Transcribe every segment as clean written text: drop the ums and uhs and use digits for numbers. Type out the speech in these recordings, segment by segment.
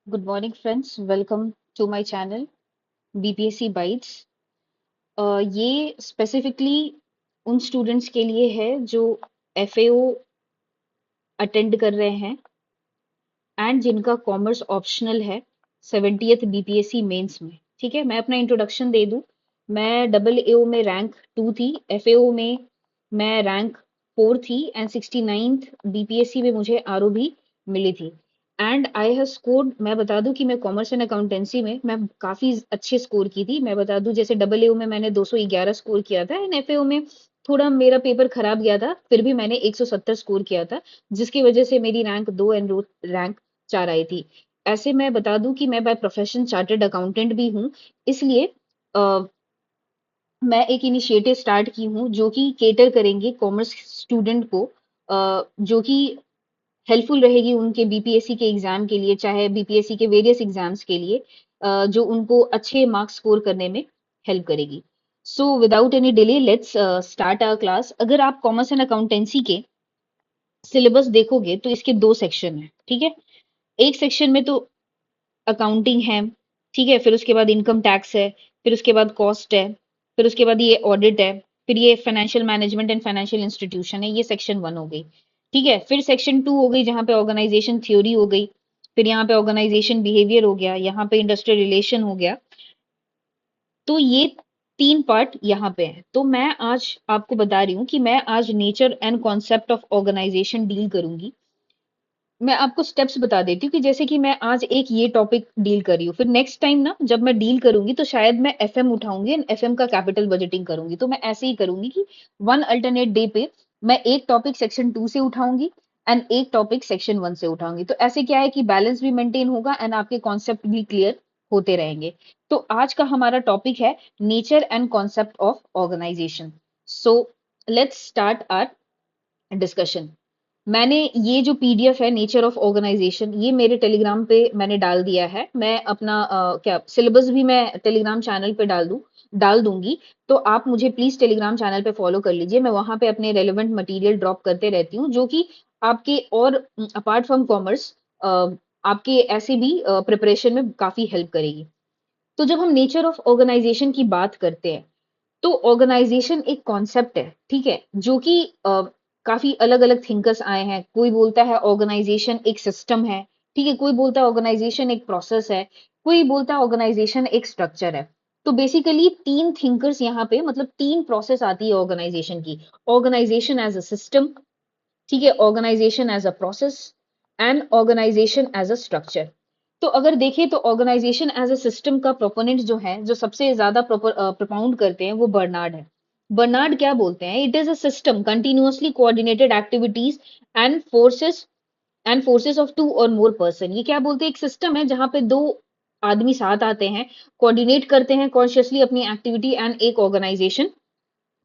Good morning, friends. Welcome to my channel BPSC Bytes. ये specifically उन students के लिए है जो FAO अटेंड कर रहे हैं एंड जिनका कॉमर्स ऑप्शनल है 70th BPSC मेंस में। ठीक है, मैं अपना इंट्रोडक्शन दे दूं। मैं डबल एओ में रैंक 2 थी, FAO में मैं रैंक 4 थी एंड 69th BPSC में मुझे आरओबी मिली थी। एंड आई हैव स्कोर्ड, मैं बता दूं कि मैं कॉमर्स एंड अकाउंटेंसी में मैं काफी अच्छे स्कोर की थी। मैं बता दूं जैसे डबल एओ में मैंने 211 स्कोर किया था एंड FAO में थोड़ा मेरा पेपर खराब गया था, फिर भी मैंने 170 स्कोर किया था, जिसकी वजह से मेरी रैंक 2 एंड रैंक 4 आई थी। ऐसे मैं बता दूं कि मैं बाय प्रोफेशन चार्टर्ड अकाउंटेंट भी हूँ, इसलिए अ, मैं एक इनिशिएटिव स्टार्ट की हूँ जो कि केटर करेंगे कॉमर्स स्टूडेंट को, जो कि हेल्पफुल रहेगी उनके बीपीएससी के एग्जाम के लिए, चाहे बीपीएससी के वेरियस एग्जाम्स के लिए, जो उनको अच्छे मार्क्स स्कोर करने में हेल्प करेगी। So without any delay let's start our class. अगर आप कॉमर्स एंड अकाउंटेंसी के सिलेबस देखोगे तो इसके दो सेक्शन है। ठीक है, एक सेक्शन में तो अकाउंटिंग है, ठीक है, फिर उसके बाद इनकम टैक्स है, फिर उसके बाद कॉस्ट है, फिर उसके बाद ये ऑडिट है, फिर ये financial management and financial institution है। ये सेक्शन वन हो गई। ठीक है, फिर सेक्शन टू हो गई जहां पे ऑर्गेनाइजेशन थ्योरी हो गई, फिर यहाँ पे ऑर्गेनाइजेशन बिहेवियर हो गया, यहाँ पे इंडस्ट्रियल रिलेशन हो गया। तो ये तीन पार्ट यहाँ पे है। तो मैं आज आपको बता रही हूँ कि मैं आज nature and concept of organisation deal करूंगी। मैं आपको स्टेप्स बता देती हूँ कि जैसे कि मैं आज एक ये टॉपिक डील कर रही हूँ, फिर नेक्स्ट टाइम ना जब मैं डील करूंगी तो शायद मैं एफएम उठाऊंगी एंड एफएम का कैपिटल बजटिंग करूंगी। तो मैं ऐसे ही करूंगी कि वन अल्टरनेट डे पे मैं एक टॉपिक सेक्शन टू से उठाऊंगी एंड एक टॉपिक सेक्शन वन से उठाऊंगी। तो ऐसे क्या है कि बैलेंस भी मेंटेन होगा एंड आपके कॉन्सेप्ट भी क्लियर होते रहेंगे। तो आज का हमारा टॉपिक है nature and concept of organisation. So let's start our discussion. मैंने ये जो पीडीएफ है नेचर ऑफ ऑर्गेनाइजेशन, ये मेरे टेलीग्राम पे मैंने डाल दिया है। मैं अपना क्या सिलेबस भी मैं टेलीग्राम चैनल पे डाल दूंगी। तो आप मुझे प्लीज टेलीग्राम चैनल पे फॉलो कर लीजिए। मैं वहां पे अपने रेलेवेंट मटेरियल ड्रॉप करते रहती हूँ जो कि आपके और अपार्ट फ्रॉम कॉमर्स आपके ऐसे भी प्रिपरेशन में काफी हेल्प करेगी। तो जब हम नेचर ऑफ ऑर्गेनाइजेशन की बात करते हैं तो ऑर्गेनाइजेशन एक कॉन्सेप्ट है, ठीक है, जो कि काफी अलग अलग थिंकर्स आए हैं। कोई बोलता है ऑर्गेनाइजेशन एक सिस्टम है, ठीक है, कोई बोलता है ऑर्गेनाइजेशन एक प्रोसेस है, कोई बोलता है ऑर्गेनाइजेशन एक स्ट्रक्चर है। तो बेसिकली तीन थिंकर्स यहाँ पे, मतलब तीन प्रोसेस आती है ऑर्गेनाइजेशन की। ऑर्गेनाइजेशन एज अ सिस्टम, ठीक है, organisation as a process and organisation as a structure. तो अगर देखें तो ऑर्गेनाइजेशन एज अ सिस्टम का प्रोपोनेंट जो है, जो सबसे ज्यादा प्रोपाउंड करते हैं, वो बर्नार्ड है। बर्नार्ड क्या बोलते हैं? It is a system continuously coordinated activities and forces of two or more person. ये क्या बोलते हैं? एक सिस्टम है जहां पे दो आदमी साथ आते हैं, कोऑर्डिनेट करते हैं कॉन्शियसली अपनी एक्टिविटी एंड एक ऑर्गेनाइजेशन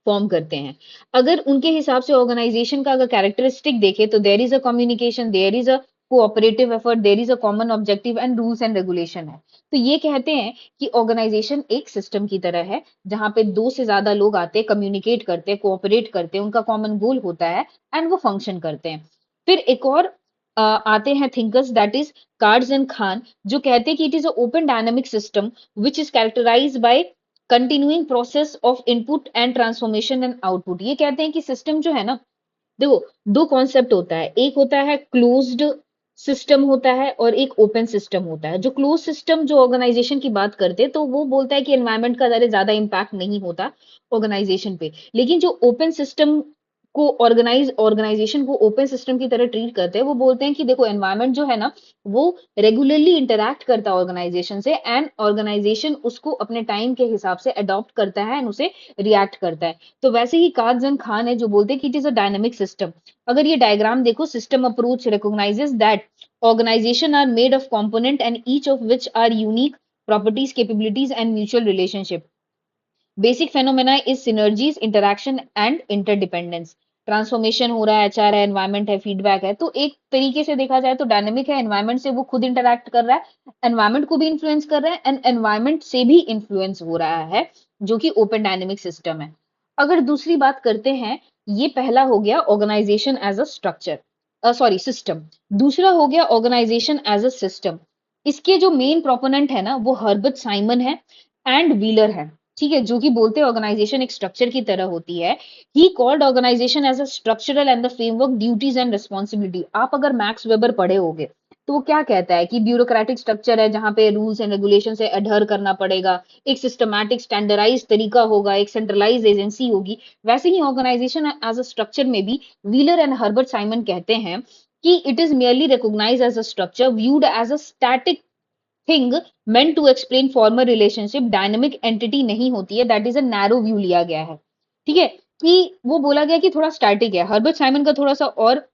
फॉर्म करते हैं। अगर उनके हिसाब से ऑर्गेनाइजेशन का अगर कैरेक्टरिस्टिक देखें तो there is a communication, there is a cooperative effort, there is a common objective and rules and regulation है। तो ये कहते हैं कि ऑर्गेनाइजेशन एक सिस्टम की तरह है जहां पे दो से ज्यादा लोग आते हैं, कम्युनिकेट करते हैं, कोऑपरेट करते हैं, उनका कॉमन गोल होता है एंड वो फंक्शन करते हैं। फिर एक और आते हैं thinkers, that is Katz and Kahn, जो कहते हैं कि it is a open dynamic system which is characterised by continuing process of input and transformation and output. ये कहते हैं कि सिस्टम जो है ना, देखो, दो कॉन्सेप्ट होता है, एक होता है क्लोज्ड सिस्टम होता है और एक ओपन सिस्टम होता है। जो क्लोज सिस्टम जो ऑर्गेनाइजेशन की बात करते हैं तो वो बोलता है कि एनवायरनमेंट का ज्यादा इम्पैक्ट नहीं होता ऑर्गेनाइजेशन पे। लेकिन जो ओपन सिस्टम को ऑर्गेनाइजेशन को ओपन सिस्टम की तरह ट्रीट करते हैं, वो बोलते हैं कि देखो, एनवायरनमेंट जो है ना, वो रेगुलरली इंटरैक्ट करता है ऑर्गेनाइजेशन से एंड ऑर्गेनाइजेशन उसको अपने टाइम के हिसाब से अडॉप्ट करता है एंड उसे रिएक्ट करता है। तो वैसे ही काजन खान है जो बोलते हैं कि it is a dynamic system. अगर ये डायग्राम देखो, system approach recognises that organisation are made of component and each of which are unique properties, capabilities and mutual relationship. Basic phenomena is synergies, interaction and interdependence. Transformation हो रहा है, HR है, environment है, feedback है। तो एक तरीके से देखा जाए तो डायनेमिक है, एनवायरमेंट से वो खुद इंटरैक्ट कर रहा है, एनवायरमेंट को भी इन्फ्लुएंस कर रहा है एंड एनवायरमेंट से भी इन्फ्लुएंस हो रहा है, जो कि ओपन डायनेमिक सिस्टम है। अगर दूसरी बात करते हैं, ये पहला हो गया organisation as a structure, sorry system. दूसरा हो गया ऑर्गेनाइजेशन एज अ सिस्टम। इसके जो मेन प्रोपोनेंट है ना वो हर्बर्ट साइमन है एंड व्हीलर है, ठीक है, जो कि बोलते हैं ऑर्गेनाइजेशन एक स्ट्रक्चर की तरह होती है। He called organisation as a structural and the framework duties and responsibility. आप अगर मैक्स वेबर पढ़े होगे तो वो क्या कहता है कि ब्यूरोक्रेटिक स्ट्रक्चर है जहां पे रूल्स एंड रेगुलेशन से अडहर करना पड़ेगा, एक सिस्टमैटिक स्टैंडर्डाइज तरीका होगा, एक सेंट्रलाइज एजेंसी होगी। वैसे ही ऑर्गेनाइजेशन एज अ स्ट्रक्चर में भी व्हीलर एंड हर्बर्ट साइमन कहते हैं कि it is merely recognized as a structure viewed as a static thing meant to explain former relationship, dynamic entity नहीं होती है, that is a narrow view लिया गया है, ठीक है, कि वो बोला गया कि थोड़ा स्टैटिक है। हर्बर्ट साइमन का थोड़ा सा और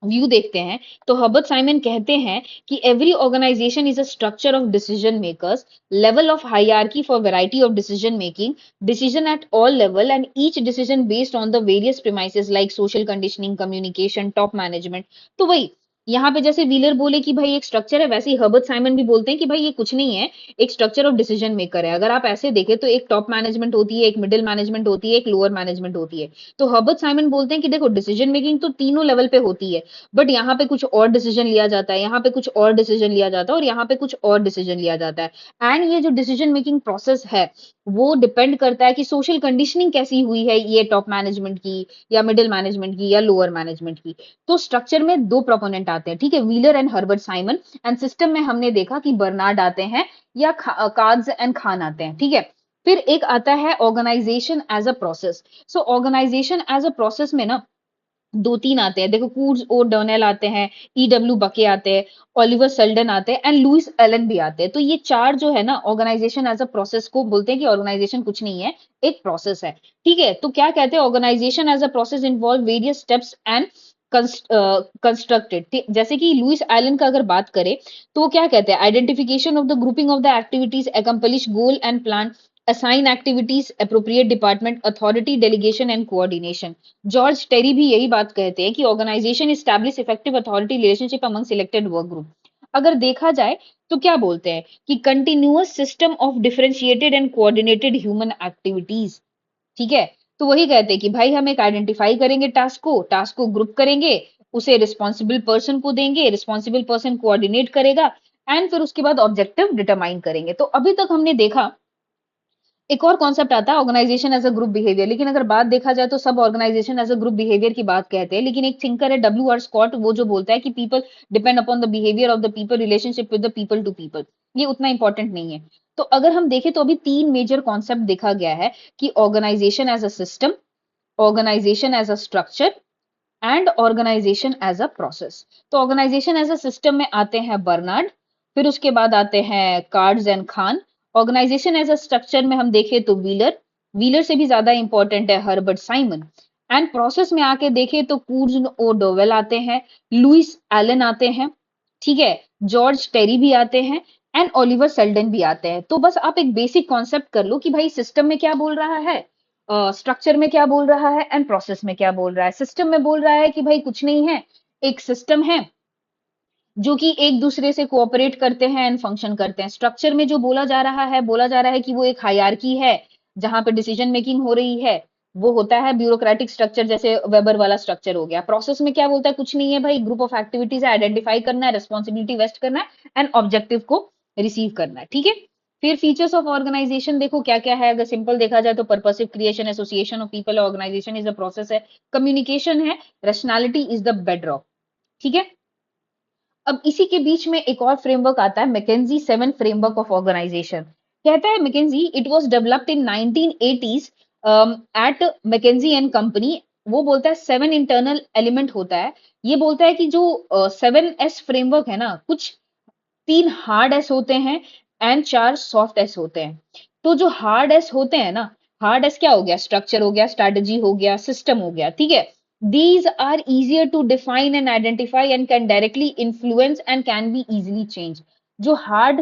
व्यू देखते हैं तो हर्बर्ट साइमन कहते हैं कि every organisation is a structure of decision makers, level of hierarchy for variety of decision making, decision at all level and each decision based on the various premises like social conditioning, communication, top management. तो वही यहाँ पे जैसे wheeler बोले कि भाई एक structure है, वैसे ही हर्बर्ट साइमन भी बोलते हैं कि भाई ये कुछ नहीं है, एक स्ट्रक्चर ऑफ डिसीजन मेकर है। अगर आप ऐसे देखें तो एक टॉप मैनेजमेंट होती है, एक मिडिल मैनेजमेंट होती है, एक लोअर मैनेजमेंट होती है। तो हर्बर्ट साइमन बोलते हैं कि देखो डिसीजन मेकिंग तो तीनों लेवल पे होती है, बट यहाँ पे कुछ और डिसीजन लिया जाता है, यहाँ पे कुछ और डिसीजन लिया जाता है और यहाँ पे कुछ और डिसीजन लिया जाता है। एंड ये जो डिसीजन मेकिंग प्रोसेस है वो डिपेंड करता है कि सोशल कंडीशनिंग कैसी हुई है ये टॉप मैनेजमेंट की या मिडिल मैनेजमेंट की या लोअर मैनेजमेंट की। तो स्ट्रक्चर में दो प्रोपोनेंट आते हैं, ठीक है, wheeler and Herbert Simon. And system में हमने देखा कि बर्नार्ड आते हैं या कार्ड्स एंड खान आते हैं, ठीक है। फिर एक आता है organisation as a process. So organisation as a process में ना दो तीन आते हैं, देखो कूड्स और डर्नेल आते हैं, ईडब्ल्यू बके आते हैं, ओलिवर सेल्डन आते हैं एंड लुइस एलन भी आते हैं। तो ये चार जो है ना ऑर्गेनाइजेशन एज अ प्रोसेस को बोलते हैं कि ऑर्गेनाइजेशन कुछ नहीं है, एक प्रोसेस है, ठीक है। तो क्या कहते हैं, organisation as a process involve various steps and constructed. जैसे कि लुइस एलन का अगर बात करें तो वो क्या कहते हैं, identification of the grouping of the activities, accomplish goal and plan, assign activities, appropriate department, authority, delegation and coordination। George Terry भी यही बात कहते हैं कि organisation establish effective authority relationship among selected work group. अगर देखा जाए तो क्या बोलते हैं कि continuous system of differentiated and coordinated human activities, ठीक है। तो वही कहते हैं कि भाई हम एक आइडेंटिफाई करेंगे टास्क को ग्रुप करेंगे, उसे रिस्पॉन्सिबल पर्सन को देंगे, रिस्पॉन्सिबल पर्सन कोऑर्डिनेट करेगा एंड फिर उसके बाद ऑब्जेक्टिव डिटरमाइन करेंगे। तो अभी तक हमने देखा एक और कॉन्सेप्ट आता है organisation as a group behaviour. लेकिन अगर बात देखा जाए तो सब organisation as a group behaviour की बात कहते हैं, लेकिन एक थिंकर है डब्ल्यू आर स्कॉट, वो जो बोलता है कि people depend upon the behaviour of the people, relationship with the people to people. ये उतना इंपॉर्टेंट नहीं है। तो अगर हम देखें तो अभी तीन मेजर कॉन्सेप्ट देखा गया है कि organisation as a system, organisation as a structure and organisation as a process. तो ऑर्गेनाइजेशन एज अ सिस्टम में आते हैं बर्नार्ड, फिर उसके बाद आते हैं Katz and Kahn. Organisation as a structure में हम देखें तो व्हीलर, व्हीलर से भी ज्यादा इंपॉर्टेंट है हर्बर्ट साइमन। एंड प्रोसेस में आके देखें तो कूर्ज ओ डोवेल आते हैं, लुइस एलन आते हैं, ठीक है, जॉर्ज टेरी भी आते हैं एंड ओलिवर सेल्डन भी आते हैं। तो बस आप एक बेसिक कॉन्सेप्ट कर लो कि भाई सिस्टम में क्या बोल रहा है, स्ट्रक्चर में क्या बोल रहा है एंड प्रोसेस में क्या बोल रहा है। सिस्टम में बोल रहा है कि भाई कुछ नहीं है, एक सिस्टम है जो कि एक दूसरे से कोऑपरेट करते हैं एंड फंक्शन करते हैं। स्ट्रक्चर में जो बोला जा रहा है, बोला जा रहा है कि वो एक हायरार्की है जहां पे डिसीजन मेकिंग हो रही है, वो होता है ब्यूरोक्रेटिक स्ट्रक्चर जैसे वेबर वाला स्ट्रक्चर हो गया। प्रोसेस में क्या बोलता है, कुछ नहीं है भाई, ग्रुप ऑफ एक्टिविटीज है, आइडेंटिफाई करना है, रिस्पॉन्सिबिलिटी वेस्ट करना है एंड ऑब्जेक्टिव को रिसीव करना है, ठीक है। फिर फीचर्स ऑफ ऑर्गेनाइजेशन देखो क्या क्या है, अगर सिंपल देखा जाए तो purposive creation, association of people, organisation is a process है, कम्युनिकेशन है, रैशनैलिटी इज द बेडरॉक, ठीक है। अब इसी के बीच में एक और फ्रेमवर्क आता है, McKinsey seven framework of organisation. कहता है McKinsey it was developed in 1980s at McKinsey and company. वो बोलता है सेवन इंटरनल एलिमेंट होता है। ये बोलता है कि जो सेवन एस फ्रेमवर्क है ना, कुछ तीन हार्ड एस होते हैं एंड चार सॉफ्ट एस होते हैं। तो जो हार्ड एस होते हैं ना, हार्ड एस क्या हो गया, स्ट्रक्चर हो गया, स्ट्रैटेजी हो गया, सिस्टम हो गया, ठीक है। these are easier to define and identify and can directly influence and can be easily changed। जो हार्ड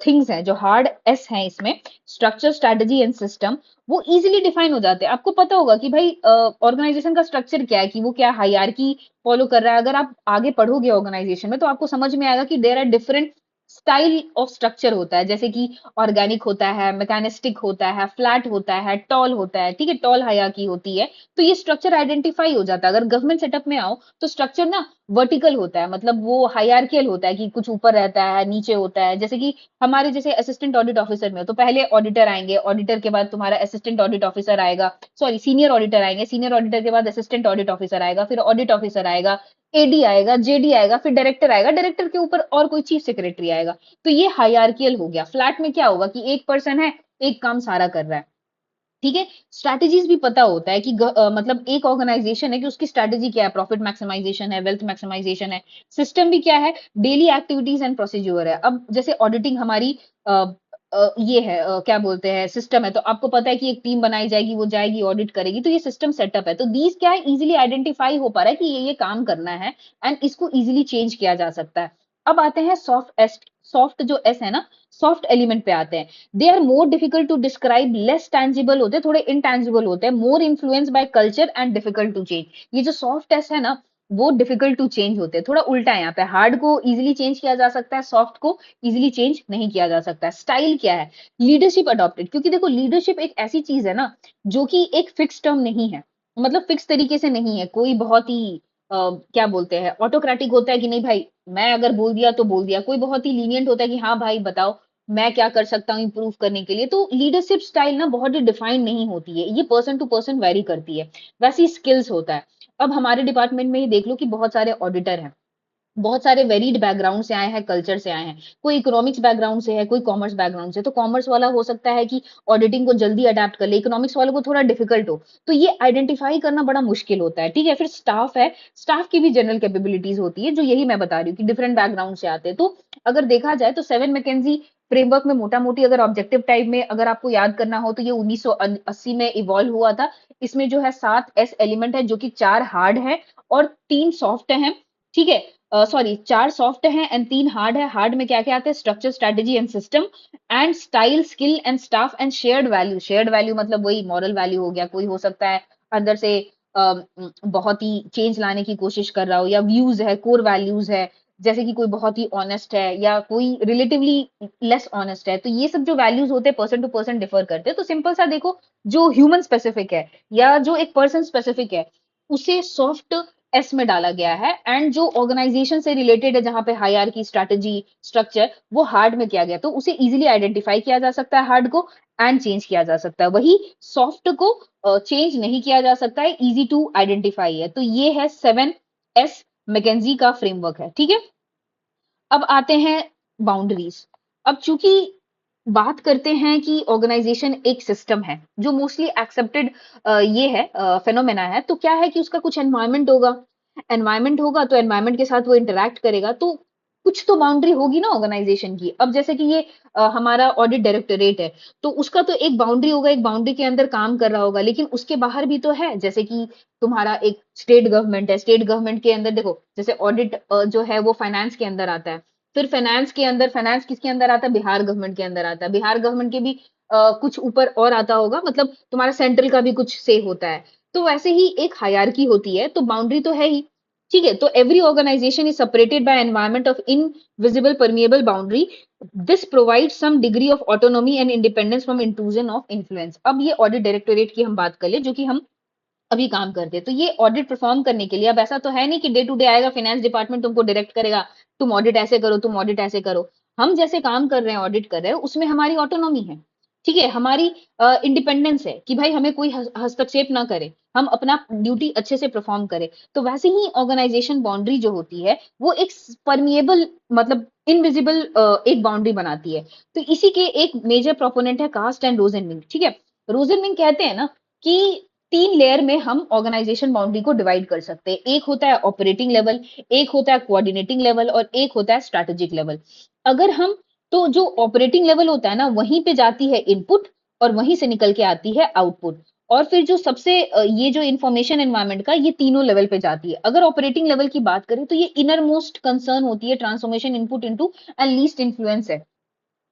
थिंग्स हैं, जो हार्ड एस हैं इसमें, स्ट्रक्चर, स्ट्रैटेजी एंड सिस्टम, वो इजीली डिफाइन हो जाते हैं। आपको पता होगा कि भाई ऑर्गेनाइजेशन का स्ट्रक्चर क्या है, कि वो क्या हायरार्की फॉलो कर रहा है। अगर आप आगे पढ़ोगे ऑर्गेनाइजेशन में तो आपको समझ में आएगा कि there are different style of structure होता है, जैसे कि ऑर्गेनिक होता है, मैकेनिस्टिक होता है, फ्लैट होता है, टॉल होता है, ठीक है, टॉल हायरार्की होती है। तो ये स्ट्रक्चर आइडेंटिफाई हो जाता है। अगर गवर्नमेंट सेटअप में आओ तो स्ट्रक्चर ना वर्टिकल होता है, मतलब वो हायरार्कियल होता है कि कुछ ऊपर रहता है, नीचे होता है। जैसे कि हमारे जैसे असिस्टेंट ऑडिट ऑफिसर में हो तो पहले ऑडिटर आएंगे, ऑडिटर के बाद तुम्हारा असिस्टेंट ऑडिट ऑफिसर आएगा, सॉरी सीनियर ऑडिटर आएंगे, सीनियर ऑडिटर के बाद असिस्टेंट ऑडिट ऑफिसर आएगा, फिर ऑडिट ऑफिसर आएगा, एडी आएगा, जेडी आएगा, फिर डायरेक्टर आएगा, डायरेक्टर के ऊपर और कोई चीफ सेक्रेटरी आएगा। तो ये हायरार्कियल हो गया। फ्लैट में क्या होगा कि एक पर्सन है, एक काम सारा कर रहा है, ठीक है। स्ट्रैटेजीज भी पता होता है कि मतलब एक ऑर्गेनाइजेशन है कि उसकी स्ट्रैटेजी क्या है, प्रॉफिट मैक्सिमाइजेशन है, वेल्थ मैक्सिमाइजेशन है। सिस्टम भी क्या है, डेली एक्टिविटीज एंड प्रोसीज्योर है। अब जैसे ऑडिटिंग हमारी ये है, क्या बोलते हैं, सिस्टम है, तो आपको पता है कि एक टीम बनाई जाएगी, वो जाएगी ऑडिट करेगी, तो ये सिस्टम सेटअप है। तो दीज क्या है, इजिली आइडेंटिफाई हो पा रहा है कि ये काम करना है एंड इसको इजिली चेंज किया जा सकता है। अब आते हैं सॉफ्ट एस, सॉफ्ट जो एस है ना, सॉफ्ट एलिमेंट पे आते हैं। They are more difficult to describe, less tangible होते हैं, थोड़े इनटैंजिबल होते हैं, more influence by culture and difficult to change. ये जो सॉफ्ट टेस्ट है ना, वो डिफिकल्ट टू चेंज होते हैं, थोड़ा उल्टा है यहाँ पे। हार्ड को इजिली चेंज किया जा सकता है, सॉफ्ट को इजिली चेंज नहीं किया जा सकता है। स्टाइल क्या है, लीडरशिप अडॉप्टेड, क्योंकि देखो लीडरशिप एक ऐसी चीज है ना जो कि एक फिक्स टर्म नहीं है, मतलब फिक्स तरीके से नहीं है। कोई बहुत ही क्या बोलते हैं, ऑटोक्रेटिक होता है कि नहीं भाई मैं अगर बोल दिया तो बोल दिया, कोई बहुत ही लीनियंट होता है कि हाँ भाई बताओ मैं क्या कर सकता हूँ इम्प्रूव करने के लिए। तो लीडरशिप स्टाइल ना बहुत ही डिफाइंड नहीं होती है, ये पर्सन टू पर्सन वेरी करती है। वैसी स्किल्स होता है। अब हमारे डिपार्टमेंट में ही देख लो कि बहुत सारे ऑडिटर हैं, बहुत सारे वेरीड बैकग्राउंड से आए हैं, कल्चर से आए हैं। कोई इकोनॉमिक्स बैकग्राउंड से है, कोई कॉमर्स बैकग्राउंड से। तो कॉमर्स वाला हो सकता है कि ऑडिटिंग को जल्दी अडेप्ट कर ले, इकोनॉमिक्स वालों को थोड़ा डिफिकल्ट हो। तो ये आइडेंटिफाई करना बड़ा मुश्किल होता है, ठीक है। फिर स्टाफ है, स्टाफ की भी जनरल कैपेबिलिटीज होती है, जो यही मैं बता रही हूँ कि डिफरेंट बैकग्राउंड से आते हैं। तो अगर देखा जाए तो सेवन मैकेंजी फ्रेमवर्क में मोटा मोटी अगर ऑब्जेक्टिव टाइप में अगर आपको याद करना हो तो ये 1980 में इवॉल्व हुआ था। इसमें जो है 7 एस एलिमेंट है, जो कि 4 हार्ड है और 3 सॉफ्ट है, ठीक है। सॉरी 4 सॉफ्ट हैं एंड 3 हार्ड है। हार्ड में क्या क्या आते हैं, structure, strategy and system and style, skill and staff and shared value. Shared value मतलब वही मॉरल वैल्यू हो गया, कोई हो सकता है अंदर से बहुत ही चेंज लाने की कोशिश कर रहा हो, या व्यूज है, कोर वैल्यूज है, जैसे कि कोई बहुत ही ऑनेस्ट है या कोई रिलेटिवली लेस ऑनेस्ट है। तो ये सब जो वैल्यूज होते हैं पर्सन टू पर्सन डिफर करते हैं। तो सिंपल सा देखो, जो ह्यूमन स्पेसिफिक है या जो एक पर्सन स्पेसिफिक है उसे सॉफ्ट एस में डाला गया है, एंड जो ऑर्गेनाइजेशन से रिलेटेड है जहां पे हायरार्की, स्ट्रैटेजी, स्ट्रक्चर, वो हार्ड में किया गया। तो उसे इजीली आइडेंटिफाई किया जा सकता है हार्ड को, एंड चेंज किया जा सकता है। वही सॉफ्ट को चेंज नहीं किया जा सकता है, इजी टू आइडेंटिफाई है। तो ये है 7 एस मैकेंजी का फ्रेमवर्क है, ठीक है। अब आते हैं बाउंड्रीज। अब चूंकि बात करते हैं कि ऑर्गेनाइजेशन एक सिस्टम है जो मोस्टली एक्सेप्टेड ये है फेनोमेना है, तो क्या है कि उसका कुछ एनवायरनमेंट होगा। एनवायरनमेंट होगा तो एनवायरनमेंट के साथ वो इंटरेक्ट करेगा, तो कुछ तो बाउंड्री होगी ना ऑर्गेनाइजेशन की। अब जैसे कि ये हमारा ऑडिट डायरेक्टोरेट है, तो उसका तो एक बाउंड्री होगा, एक बाउंड्री के अंदर काम कर रहा होगा, लेकिन उसके बाहर भी तो है। जैसे कि तुम्हारा एक स्टेट गवर्नमेंट है, स्टेट गवर्नमेंट के अंदर देखो जैसे ऑडिट जो है वो फाइनेंस के अंदर आता है। फिर फाइनेंस के अंदर, फाइनेंस किसके अंदर आता है, बिहार गवर्नमेंट के अंदर आता है। बिहार गवर्नमेंट के भी कुछ ऊपर और आता होगा, मतलब तुम्हारा सेंट्रल का भी कुछ से होता है। तो वैसे ही एक हायरार्की होती है, तो बाउंड्री तो है ही, ठीक है। तो every organisation is separated by environment of invisible permeable boundary. This provide some degree of autonomy and independence from intrusion of influence. अब ये ऑडिट डायरेक्टोरेट की हम बात कर ले, जो कि हम अभी काम करते हैं। तो ये ऑडिट परफॉर्म करने के लिए, अब ऐसा तो है नहीं कि डे टू डे आएगा फाइनेंस डिपार्टमेंट तुमको डायरेक्ट करेगा, तुम ऑडिट ऐसे करो, तुम ऑडिट ऐसे करो। हम जैसे काम कर रहे हैं, ऑडिट कर रहे हैं, उसमें हमारी ऑटोनॉमी है, ठीक है, हमारी इंडिपेंडेंस है कि भाई हमें कोई हस्तक्षेप ना करे, हम अपना ड्यूटी अच्छे से परफॉर्म करें। तो वैसे ही ऑर्गेनाइजेशन बाउंड्री जो होती है वो एक परमिएबल, मतलब इनविजिबल एक बाउंड्री बनाती है। तो इसी के एक मेजर प्रोपोनेंट है कास्ट एंड रोजनविंग, ठीक है। रोजनविंग कहते हैं ना कि 3 लेयर में हम ऑर्गेनाइजेशन बाउंड्री को डिवाइड कर सकते हैं। एक होता है ऑपरेटिंग लेवल, एक होता है कोऑर्डिनेटिंग लेवल और एक होता है स्ट्रैटेजिक लेवल। अगर हम, तो जो ऑपरेटिंग लेवल होता है ना, वहीं पे जाती है इनपुट और वहीं से निकल के आती है आउटपुट। और फिर जो सबसे ये जो इंफॉर्मेशन एनवायरनमेंट का, ये तीनों लेवल पे जाती है। अगर ऑपरेटिंग लेवल की बात करें तो ये इनर मोस्ट कंसर्न होती है, transformation input into and least influence है।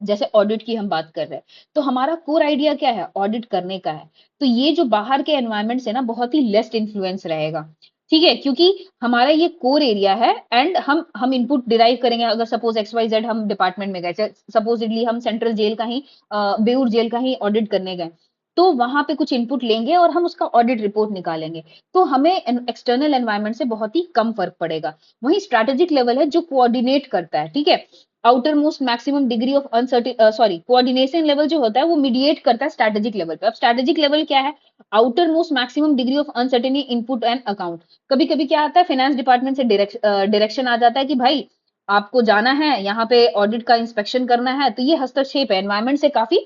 जैसे ऑडिट की हम बात कर रहे हैं, तो हमारा कोर आइडिया क्या है, ऑडिट करने का है। तो ये जो बाहर के एनवायरनमेंट से ना बहुत ही लेस इन्फ्लुएंस रहेगा, ठीक है, क्योंकि हमारा ये कोर एरिया है एंड हम इनपुट डिराइव करेंगे। अगर सपोज एक्स वाई जेड हम डिपार्टमेंट में गए, सपोजिटली हम सेंट्रल जेल का ही बेऊर जेल का ही ऑडिट करने गए, तो वहां पे कुछ इनपुट लेंगे और हम उसका ऑडिट रिपोर्ट निकालेंगे, तो हमें एक्सटर्नल एनवायरनमेंट से बहुत ही कम फर्क पड़ेगा। वही स्ट्रैटेजिक लेवल है जो कोऑर्डिनेट करता है, ठीक है, outer most maximum degree of uncertain sorry coordination level जो होता है वो मीडिएट करता है स्ट्रैटेजिक लेवल पे। अब स्ट्रैटेजिक लेवल क्या है? Outer most maximum degree of uncertainty input and account. कभी कभी क्या आता है, फाइनेंस डिपार्टमेंट से डायरेक्शन आ जाता है कि भाई आपको जाना है यहाँ पे ऑडिट का इंस्पेक्शन करना है, तो ये हस्तक्षेप है, एनवायरमेंट से काफी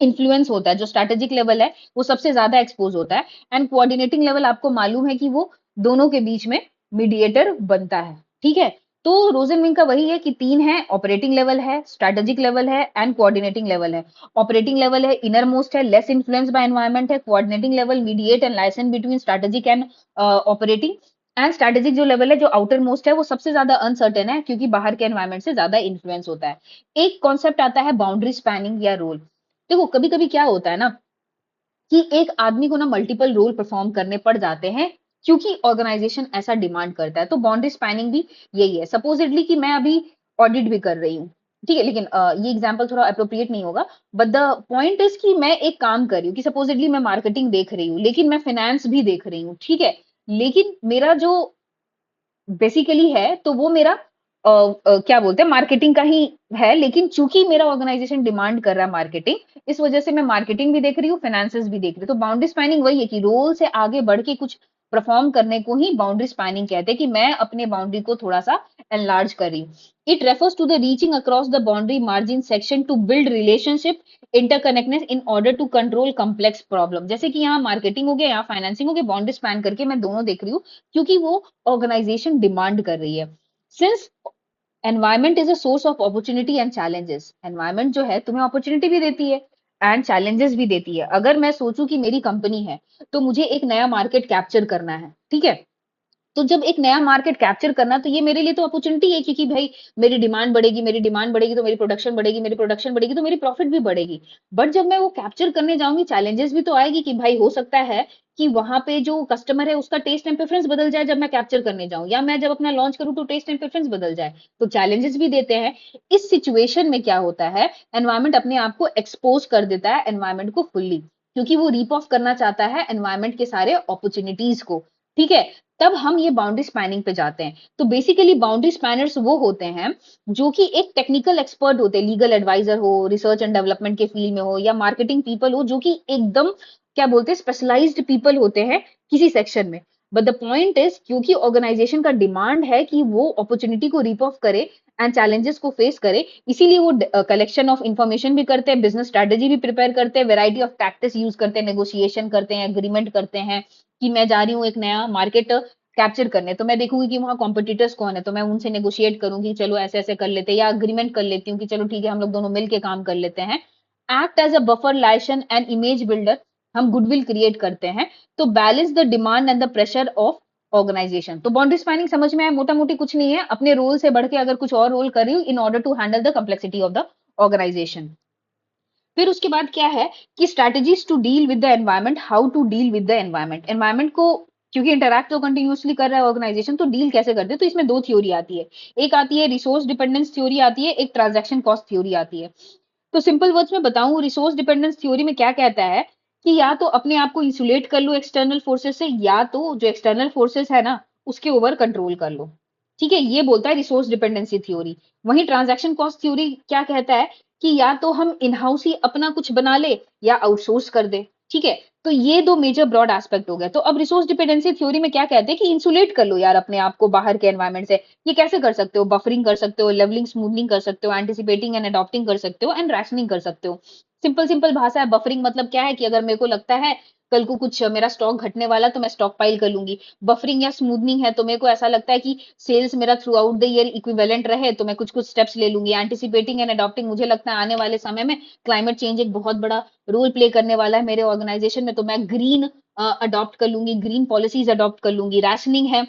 इन्फ्लुएंस होता है। जो स्ट्रैटेजिक लेवल है वो सबसे ज्यादा एक्सपोज होता है। एंड कोऑर्डिनेटिंग लेवल आपको मालूम है कि वो दोनों के बीच में मीडिएटर बनता है, ठीक है। तो रोजनविंग का वही है कि तीन है, ऑपरेटिंग लेवल है, स्ट्रैटेजिक लेवल है एंड कोऑर्डिनेटिंग लेवल है। ऑपरेटिंग लेवल है इनर मोस्ट है, लेस इन्फ्लुएंस बाय एनवायरमेंट है। Coordinating level mediate and liaison between strategic and operating. And strategic जो लेवल है, जो आउटर मोस्ट है, वो सबसे ज्यादा अनसर्टेन है क्योंकि बाहर के एनवायरमेंट से ज्यादा इन्फ्लुएंस होता है। एक कॉन्सेप्ट आता है बाउंड्री स्पैनिंग या रोल। देखो कभी कभी क्या होता है ना कि एक आदमी को ना मल्टीपल रोल परफॉर्म करने पड़ जाते हैं क्योंकि ऑर्गेनाइजेशन ऐसा डिमांड करता है। तो बाउंड्री स्पैनिंग भी यही है। सपोजिटली कि मैं अभी ऑडिट भी कर रही हूँ, ठीक है, लेकिन ये एग्जांपल थोड़ा अप्रोप्रिएट नहीं होगा, बट द पॉइंट इज कि मैं एक काम कर रही हूँ कि सपोजिटली मैं मार्केटिंग देख रही हूँ लेकिन मैं फाइनेंस भी देख रही हूँ, ठीक है, लेकिन मेरा जो बेसिकली है तो वो मेरा क्या बोलते हैं मार्केटिंग का ही है, लेकिन चूंकि मेरा ऑर्गेनाइजेशन डिमांड कर रहा है मार्केटिंग, इस वजह से मैं मार्केटिंग भी देख रही हूँ, फाइनेंसेस भी देख रही हूँ। तो बाउंड्री स्पैनिंग वही है कि रोल से आगे बढ़ के कुछ परफॉर्म करने को ही बाउंड्री स्पैनिंग कहते हैं, कि मैं अपने बाउंड्री को थोड़ा सा एनलार्ज कर रही हूँ। It refers to the reaching across the boundary margin section to build relationship interconnectedness in order to control complex problem. जैसे कि यहाँ मार्केटिंग हो गया, यहाँ फाइनेंसिंग हो गया, बाउंड्री स्पैन करके मैं दोनों देख रही हूँ क्योंकि वो ऑर्गेनाइजेशन डिमांड कर रही है। Since environment is a source of opportunity and challenges, environment जो है तुम्हें अपॉर्चुनिटी भी देती है एंड चैलेंजेस भी देती है। अगर मैं सोचूं कि मेरी कंपनी है तो मुझे एक नया मार्केट कैप्चर करना है, ठीक है, तो जब एक नया मार्केट कैप्चर करना, तो ये मेरे लिए तो अपॉर्चुनिटी है क्योंकि भाई मेरी डिमांड बढ़ेगी, मेरी डिमांड बढ़ेगी तो मेरी प्रोडक्शन बढ़ेगी, मेरी प्रोडक्शन बढ़ेगी तो मेरी प्रॉफिट भी बढ़ेगी। बट जब मैं वो कैप्चर करने जाऊंगी, चैलेंजेस भी तो आएगी कि भाई हो सकता है कि वहां पे जो कस्टमर है उसका टेस्ट एंड प्रेफरेंस बदल जाए जब मैं कैप्चर करने जाऊं, या मैं जब अपना लॉन्च करूं तो टेस्ट एंड प्रेफरेंस बदल जाए, तो चैलेंजेस भी देते हैं। इस सिचुएशन में क्या होता है, एनवायरमेंट अपने आप को एक्सपोज कर देता है एनवायरमेंट को फुल्ली, क्योंकि वो रीप ऑफ करना चाहता है एनवायरमेंट के सारे अपॉर्चुनिटीज को, ठीक है। तब हम ये बाउंड्री स्पैनिंग पे जाते हैं। तो बेसिकली बाउंड्री स्पैनर्स वो होते हैं जो कि एक टेक्निकल एक्सपर्ट होते हैं, लीगल एडवाइजर हो, रिसर्च एंड डेवलपमेंट के फील्ड में हो, या मार्केटिंग पीपल हो, जो कि एकदम क्या बोलते हैं स्पेशलाइज्ड पीपल होते हैं किसी सेक्शन में। बट द पॉइंट इज, क्योंकि ऑर्गेनाइजेशन का डिमांड है कि वो अपॉर्चुनिटी को रीप ऑफ करे एंड चैलेंजेस को फेस करे, इसीलिए वो कलेक्शन ऑफ इंफॉर्मेशन भी करते हैं, बिजनेस स्ट्रेटेजी भी प्रिपेयर करते हैं, वेराइटी ऑफ टैक्टिक्स यूज करते हैं, नेगोशिएशन करते हैं, एग्रीमेंट करते हैं कि मैं जा रही हूँ एक नया मार्केट कैप्चर करने, तो मैं देखूंगी कि वहाँ कॉम्पिटिटर्स कौन है, तो मैं उनसे नेगोशिएट करूंगी, चलो ऐसे ऐसे कर लेते हैं, या अग्रीमेंट कर लेती हूँ कि चलो ठीक है हम लोग दोनों मिलके काम कर लेते हैं। Act as a buffer liaison and image builder, हम गुडविल क्रिएट करते हैं। तो balance the demand and the pressure of organisation. तो बाउंड्री स्पैनिंग समझ में आया, मोटा मोटी कुछ नहीं है, अपने रोल से बढ़ के अगर कुछ और रोल कर रही हूँ in order to handle the complexity of the organisation. फिर उसके बाद क्या है कि strategies to deal with the environment, how to deal with the environment. Environment को क्योंकि इंटरैक्ट तो कंटिन्यूअसली कर रहा है ऑर्गेनाइजेशन, तो डील कैसे करते हैं, तो इसमें दो थ्योरी आती है। एक आती है रिसोर्स डिपेंडेंस थ्योरी आती है, एक ट्रांजैक्शन कॉस्ट थ्योरी आती है। तो सिंपल वर्ड्स में बताऊं, रिसोर्स डिपेंडेंस थ्योरी में क्या कहता है कि या तो अपने आप को इंसुलेट कर लो एक्सटर्नल फोर्सेस से, या तो जो एक्सटर्नल फोर्सेस है ना उसके ओवर कंट्रोल कर लो, ठीक है, ये बोलता है रिसोर्स डिपेंडेंसी थ्योरी। वहीं ट्रांजैक्शन कॉस्ट थ्योरी क्या कहता है कि या तो हम इन हाउस ही अपना कुछ बना ले या आउटसोर्स कर दे, ठीक है। तो ये दो मेजर ब्रॉड एस्पेक्ट हो गए। तो अब रिसोर्स डिपेंडेंसी थ्योरी में क्या कहते हैं कि इंसुलेट कर लो यार अपने आप को बाहर के एनवायरमेंट से। ये कैसे कर सकते हो, बफरिंग कर सकते हो, लेवलिंग स्मूथनिंग कर सकते हो, एंटिसिपेटिंग एंड अडॉप्टिंग कर सकते हो, एंड रैशनिंग कर सकते हो। सिंपल सिंपल भाषा है। बफरिंग मतलब क्या है कि अगर मेरे को लगता है कल को कुछ मेरा स्टॉक घटने वाला तो मैं स्टॉक पाइल कर लूंगी। बफरिंग या स्मूथनिंग है तो मेरे को ऐसा लगता है कि सेल्स मेरा through out the year equivalent रहे तो मैं कुछ कुछ स्टेप्स ले लूंगी। एंटिसिपेटिंग एंड अडॉप्टिंग, मुझे लगता है आने वाले समय में क्लाइमेट चेंज एक बहुत बड़ा रोल प्ले करने वाला है मेरे ऑर्गेनाइजेशन में, तो मैं ग्रीन अडॉप्ट कर लूंगी, ग्रीन पॉलिसीज अडॉप्ट कर लूंगी। रैशनिंग है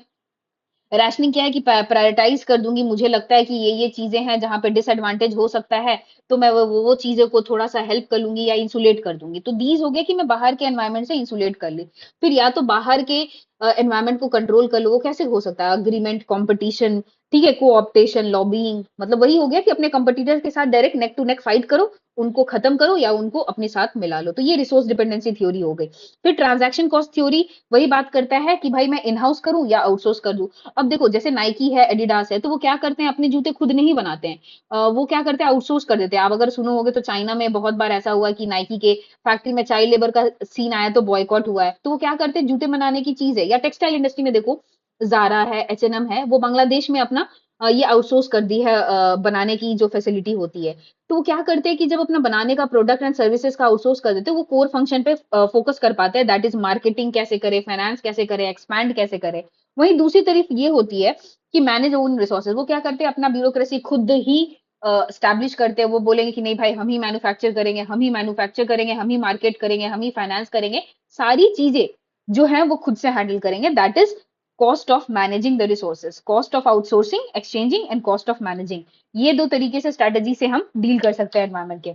रैशनिंग क्या है कि प्रायोरिटाइज कर दूंगी, मुझे लगता है कि ये चीजें हैं जहां पे डिसएडवांटेज हो सकता है, तो मैं वो चीजों को थोड़ा सा हेल्प कर लूंगी या इंसुलेट कर दूंगी। तो दीज हो गया कि मैं बाहर के एनवायरनमेंट से इंसुलेट कर ली। फिर या तो बाहर के एनवायरनमेंट को कंट्रोल कर लो, वो कैसे हो सकता है? अग्रीमेंट, कंपटीशन, ठीक है, कोऑप्टेशन, लॉबिंग, मतलब वही हो गया कि अपने कंपटीटर के साथ direct neck to neck fight करो, उनको खत्म करो या उनको अपने साथ मिला लो। तो ये रिसोर्स डिपेंडेंसी थ्योरी हो गई। फिर ट्रांजैक्शन कॉस्ट थ्योरी वही बात करता है कि भाई मैं इन हाउस करूं या आउटसोर्स कर दूं। अब देखो जैसे नाइकी है, एडिडास है, तो वो क्या करते हैं, अपने जूते खुद नहीं बनाते हैं, वो क्या करते हैं, आउटसोर्स कर देते हैं। आप अगर सुनो होगे तो चाइना में बहुत बार ऐसा हुआ कि नाइकी के फैक्ट्री में चाइल्ड लेबर का सीन आया तो बॉयकॉट हुआ है। तो वो क्या करते हैं, जूते बनाने की चीज है, या टेक्सटाइल इंडस्ट्री में देखो, जारा है, एच एंड एम है, वो बांग्लादेश में अपना ये आउटसोर्स कर दी है, बनाने की जो फैसिलिटी होती है। तो वो क्या करते हैं कि जब अपना बनाने का प्रोडक्ट एंड सर्विसेज का आउटसोर्स कर देते हैं, वो कोर फंक्शन पे फोकस कर पाते हैं, दैट इज मार्केटिंग कैसे करे, फाइनेंस कैसे करे, एक्सपैंड कैसे करे। वहीं दूसरी तरफ ये होती है कि मैनेज ओन रिसोर्सेज, वो क्या करते हैं, अपना ब्यूरोक्रेसी खुद ही स्टैब्लिश करते हैं। वो बोलेंगे कि नहीं भाई, हम ही मैन्युफैक्चर करेंगे, हम ही मैन्युफैक्चर करेंगे, हम ही मार्केट करेंगे, हम ही फाइनेंस करेंगे, सारी चीजें जो है वो खुद से हैंडल करेंगे। That is cost of managing the resources, cost of outsourcing, exchanging and cost of managing. ये दो तरीके से स्ट्रेटेजी से हम डील कर सकते हैं एनवायरमेंट के।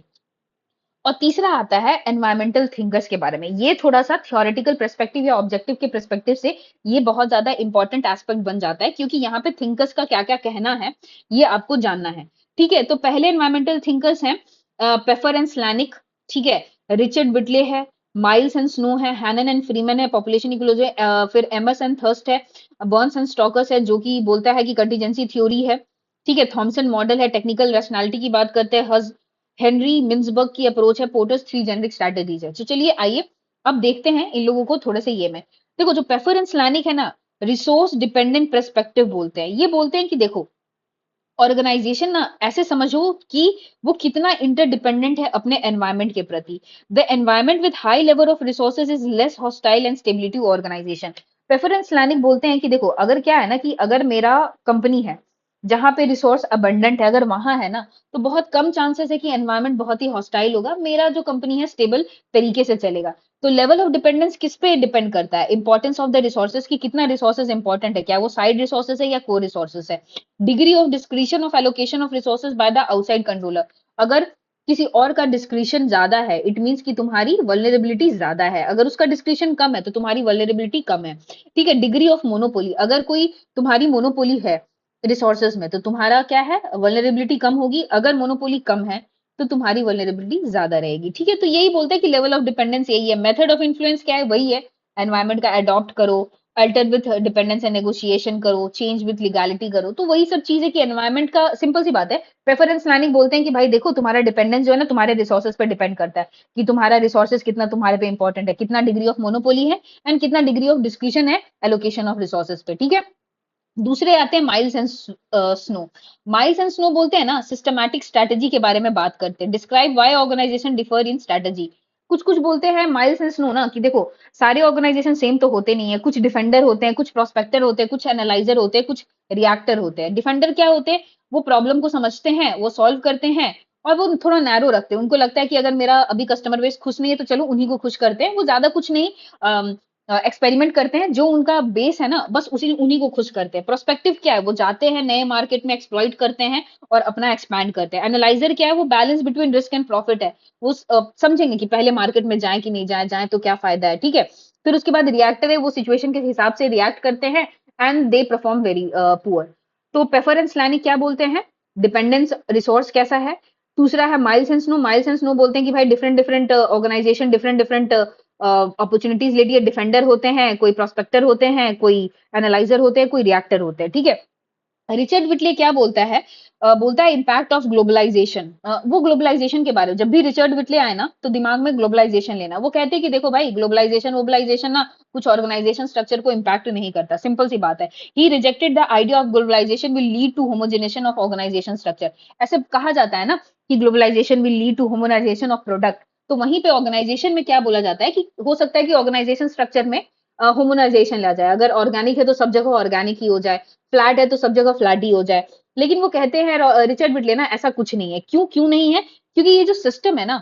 और तीसरा आता है एनवायरमेंटल थिंकर्स के बारे में। ये थोड़ा सा थ्योरेटिकल पर्सपेक्टिव या ऑब्जेक्टिव के पर्सपेक्टिव से ये बहुत ज्यादा इंपॉर्टेंट एस्पेक्ट बन जाता है, क्योंकि यहाँ पे थिंकर्स का क्या क्या कहना है ये आपको जानना है। ठीक है, तो पहले एनवायरमेंटल थिंकर्स हैं पेफर एंड स्लैनिक, ठीक है, रिचर्ड बिटले है, माइल्स एंड स्नो है, हैनन एंड फ्रीमैन है, पॉपुलेशन इकोलॉजी, फिर एमस एंड थर्स्ट है, बर्न्स एंड स्टॉकर्स है जो कि बोलता है कि कंटीजेंसी थ्योरी है, ठीक है, थॉमसन मॉडल है, टेक्निकल रैशनैलिटी की बात करते हैं, हेनरी मिन्सबर्ग की अप्रोच है, पोर्टर्स थ्री जेनरिक स्ट्रैटेजीज है। तो चलिए आइए अब देखते हैं इन लोगों को थोड़े से। ये में देखो, जो पेफर एंड स्लैनिक है ना, रिसोर्स डिपेंडेंट पर्सपेक्टिव बोलते हैं। ये बोलते हैं कि देखो, ऑर्गेनाइजेशन ना ऐसे समझो कि वो कितना इंटरडिपेंडेंट है अपने एनवायरमेंट के प्रति। The environment with high level of resources is less hostile and stability organisation. Preference planning बोलते हैं कि देखो, अगर क्या है ना कि अगर मेरा कंपनी है जहां पे रिसोर्स अबंडेंट है, अगर वहां है ना, तो बहुत कम चांसेस है कि एनवायरमेंट बहुत ही हॉस्टाइल होगा, मेरा जो कंपनी है स्टेबल तरीके से चलेगा। तो लेवल ऑफ डिपेंडेंस किस पे डिपेंड करता है? इंपॉर्टेंस ऑफ द रिसोर्सेज की, कितना रिसोर्सेज इंपॉर्टेंट है, क्या वो साइड रिसोर्सेज है या कोर रिसोर्सेज है। Degree of discretion of allocation of resources by the outside controller, अगर किसी और का डिस्क्रिशन ज्यादा है, इट मीन्स कि तुम्हारी वल्नरेबिलिटी ज्यादा है, अगर उसका डिस्क्रिशन कम है तो तुम्हारी वल्नरेबिलिटी कम है। ठीक है, डिग्री ऑफ मोनोपोली, अगर कोई तुम्हारी मोनोपोली है रिसोर्सेज में, तो तुम्हारा क्या है, वल्नरेबिलिटी कम होगी, अगर मोनोपोली कम है तो तुम्हारी वल्नरेबिलिटी ज्यादा रहेगी। ठीक है, तो यही बोलते हैं कि लेवल ऑफ डिपेंडेंस यही है। मेथड ऑफ इन्फ्लुएंस क्या है, वही है, एनवायरमेंट का अडॉप्ट करो, alter with dependence and negotiation करो, चेंज विथ लीगैलिटी करो। तो वही सब चीज है कि एनवायरमेंट का सिंपल सी बात है। प्रेफरेंस प्लानिंग बोलते हैं कि भाई देखो, तुम्हारा डिपेंडेंस जो है ना तुम्हारे रिसोर्सेज पे डिपेंड करता है, कि तुम्हारा रिसोर्सेज कितना तुम्हारे पे इंपॉर्टेंट है, कितना डिग्री ऑफ मोनोपोली है एंड कितना डिग्री ऑफ डिस्क्रिशन है एलोकेशन ऑफ रिसोर्सेज पे। ठीक है, दूसरे आते हैं miles and Snow. Miles and Snow बोलते हैं ना, सिस्टमैटिक स्ट्रेटेजी के बारे में बात करते हैं। Describe why organisation differ in strategy. कुछ कुछ बोलते हैं माइल्स एंड स्नो ना कि देखो, सारे ऑर्गेनाइजेशन सेम तो होते नहीं है, कुछ डिफेंडर होते हैं, कुछ प्रोस्पेक्टर होते हैं, कुछ एनालाइजर होते हैं, कुछ रिएक्टर होते हैं। डिफेंडर क्या होते हैं, वो प्रॉब्लम को समझते हैं, वो सॉल्व करते हैं, और वो थोड़ा नैरो रखते हैं। उनको लगता है कि अगर मेरा अभी कस्टमर बेस खुश नहीं है तो चलो उन्हीं को खुश करते हैं, वो ज्यादा कुछ नहीं एक्सपेरिमेंट करते हैं, जो उनका बेस है ना बस उसी उन्हीं को खुश करते हैं। प्रोस्पेक्टिव क्या है, वो जाते हैं नए मार्केट में, एक्सप्लॉइट करते हैं और अपना एक्सपैंड करते हैं। एनालाइजर क्या है, वो balance between risk and profit है, वो समझेंगे कि पहले मार्केट में जाए कि नहीं जाए, जाए तो क्या फायदा है। ठीक है, फिर उसके बाद रिएक्टर है, वो सिचुएशन के हिसाब से रिएक्ट करते हैं and they perform very poor. तो प्रेफरेंस प्लानिंग क्या बोलते हैं, डिपेंडेंस रिसोर्स कैसा है। दूसरा है Miles and Snow. Miles and Snow बोलते हैं कि भाई different different organisation different different opportunities लेती है। डिफेंडर होते हैं, कोई प्रोस्पेक्टर होते हैं, कोई एनालाइजर होते हैं, कोई रिएक्टर होते हैं। ठीक है, रिचर्ड विटले क्या बोलता है, बोलता है इम्पैक्ट ऑफ ग्लोबलाइजेशन। वो ग्लोबलाइजेशन के बारे में, जब भी रिचर्ड विटले आए ना तो दिमाग में ग्लोबलाइजेशन लेना। वो कहते हैं कि देखो भाई, ग्लोबलाइजेशन ग्लोबलाइजेशन ना कुछ ऑर्गेनाइजेशन स्ट्रक्चर को इम्पैक्ट नहीं करता, सिंपल सी बात है। He rejected the idea of globalisation will lead to homogenisation of organisation structure. ऐसे कहा जाता है ना कि globalisation will lead to homogenisation of product, तो वहीं पे ऑर्गेनाइजेशन में क्या बोला जाता है कि हो सकता है कि ऑर्गेनाइजेशन स्ट्रक्चर में होमोनाइजेशन ला जाए। अगर ऑर्गेनिक है तो सब जगह ऑर्गेनिक ही हो जाए, फ्लैट है तो सब जगह फ्लैट ही हो जाए। लेकिन वो कहते हैं रिचर्ड बिटले ना, ऐसा कुछ नहीं है। क्यों क्यों नहीं है? क्योंकि ये जो सिस्टम है ना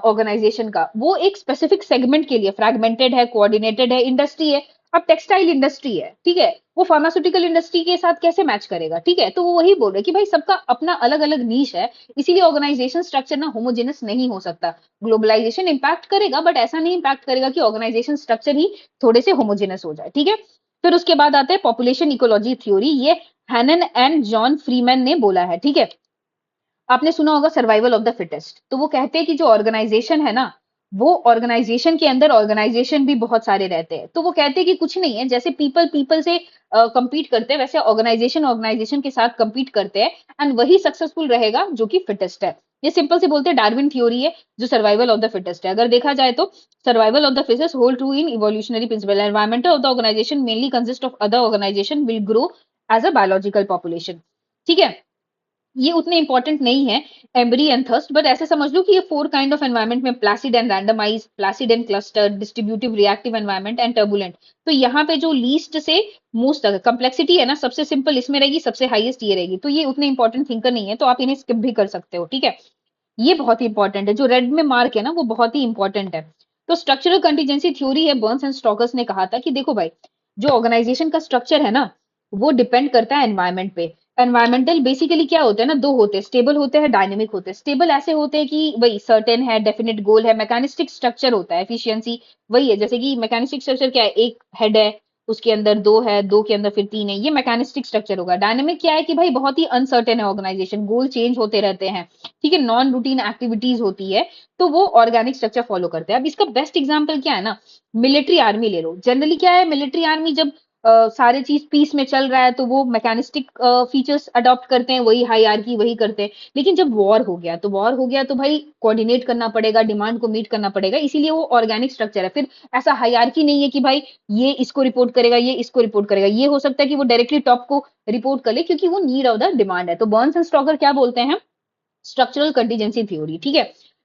ऑर्गेनाइजेशन का, वो एक स्पेसिफिक सेगमेंट के लिए फ्रैगमेंटेड है, कोऑर्डिनेटेड है, इंडस्ट्री है। अब टेक्सटाइल इंडस्ट्री है, ठीक है, वो फार्मास्यूटिकल इंडस्ट्री के साथ कैसे मैच करेगा, ठीक है, तो वो वही बोल रहे कि भाई सबका अपना अलग अलग नीश है, इसीलिए ऑर्गेनाइजेशन स्ट्रक्चर ना होमोजेनस नहीं हो सकता। ग्लोबलाइजेशन इंपैक्ट करेगा बट ऐसा नहीं इंपैक्ट करेगा कि ऑर्गेनाइजेशन स्ट्रक्चर ही थोड़े से होमोजेनस हो जाए, ठीक है। फिर उसके बाद आते हैं पॉपुलेशन इकोलॉजी थ्योरी, ये हैनन एंड जॉन फ्रीमैन ने बोला है, ठीक है। आपने सुना होगा सर्वाइवल ऑफ द फिटेस्ट, तो वो कहते हैं कि जो ऑर्गेनाइजेशन है ना, वो ऑर्गेनाइजेशन के अंदर ऑर्गेनाइजेशन भी बहुत सारे रहते हैं, तो वो कहते हैं कि कुछ नहीं है, जैसे पीपल पीपल से compete करते हैं वैसे ऑर्गेनाइजेशन ऑर्गेनाइजेशन के साथ compete करते हैं, एंड वही सक्सेसफुल रहेगा जो कि फिटेस्ट है। ये सिंपल से बोलते हैं डार्विन थ्योरी है जो सर्वाइवल ऑफ द फिटेस्ट है। अगर देखा जाए तो survival of the fittest hold true in evolutionary principle, environment of the organisation mainly consist of other organisation will grow as a biological population, ठीक है। ये उतने इंपॉर्टेंट नहीं है एम्बरी एंड थर्स्ट, बट ऐसे समझ लो कि ये 4 काइंड ऑफ एनवायरनमेंट में placid and randomise, placid and cluster, distributive reactive environment and turbulent. तो यहाँ पे जो लीस्ट से मोस्ट तक कंप्लेक्सिटी है ना, सबसे सिंपल इसमें रहेगी, सबसे हाईएस्ट ये रहेगी, तो ये उतने इंपॉर्टेंट थिंकर नहीं है, तो आप इन्हें स्किप भी कर सकते हो, ठीक है। ये बहुत ही इंपॉर्टेंट है, जो रेड में मार्क है ना वो बहुत ही इंपॉर्टेंट है। तो स्ट्रक्चरल कंटीजेंसी थ्योरी है, बर्न्स एंड स्टॉकर्स ने कहा था कि देखो भाई, जो ऑर्गेनाइजेशन का स्ट्रक्चर है ना, वो डिपेंड करता है एनवायरमेंट पे। एनवायरमेंटल बेसिकली क्या होते हैं ना, दो होते हैं, स्टेबल होते हैं, डायनेमिक होते हैं। स्टेबल ऐसे होते हैं कि वही सर्टेन है, डेफिनेट गोल है, मैकेनिस्टिक स्ट्रक्चर होता है, एफिशिएंसी वही है, जैसे कि मैकेनिस्टिक स्ट्रक्चर क्या है, एक हेड है, उसके अंदर दो है, दो के अंदर फिर तीन है, ये मैकेनिस्टिक स्ट्रक्चर होगा। डायनेमिक क्या है कि भाई बहुत ही अनसर्टेन है ऑर्गेनाइजेशन, गोल चेंज होते रहते हैं, ठीक है, नॉन रूटीन एक्टिविटीज होती है, तो वो ऑर्गेनिक स्ट्रक्चर फॉलो करते हैं। अब इसका बेस्ट एग्जांपल क्या है ना, मिलिट्री आर्मी ले लो। जनरली क्या है, मिलिट्री आर्मी जब सारे चीज पीस में चल रहा है तो वो मैकेनिस्टिक फीचर्स अडॉप्ट करते हैं, वही हायरार्की वही करते हैं। लेकिन जब वॉर हो गया तो वॉर हो गया तो भाई कोऑर्डिनेट करना पड़ेगा, डिमांड को मीट करना पड़ेगा, इसीलिए वो ऑर्गेनिक स्ट्रक्चर है। फिर ऐसा हायरार्की नहीं है कि भाई ये इसको रिपोर्ट करेगा, ये इसको रिपोर्ट करेगा, ये हो सकता है कि वो डायरेक्टली टॉप को रिपोर्ट कर ले, क्योंकि वो नीड ऑफ द डिमांड है। तो बर्न्स एंड स्टॉकर क्या बोलते हैं, स्ट्रक्चरल कंटीजेंसी थ्योरी, ठीक है।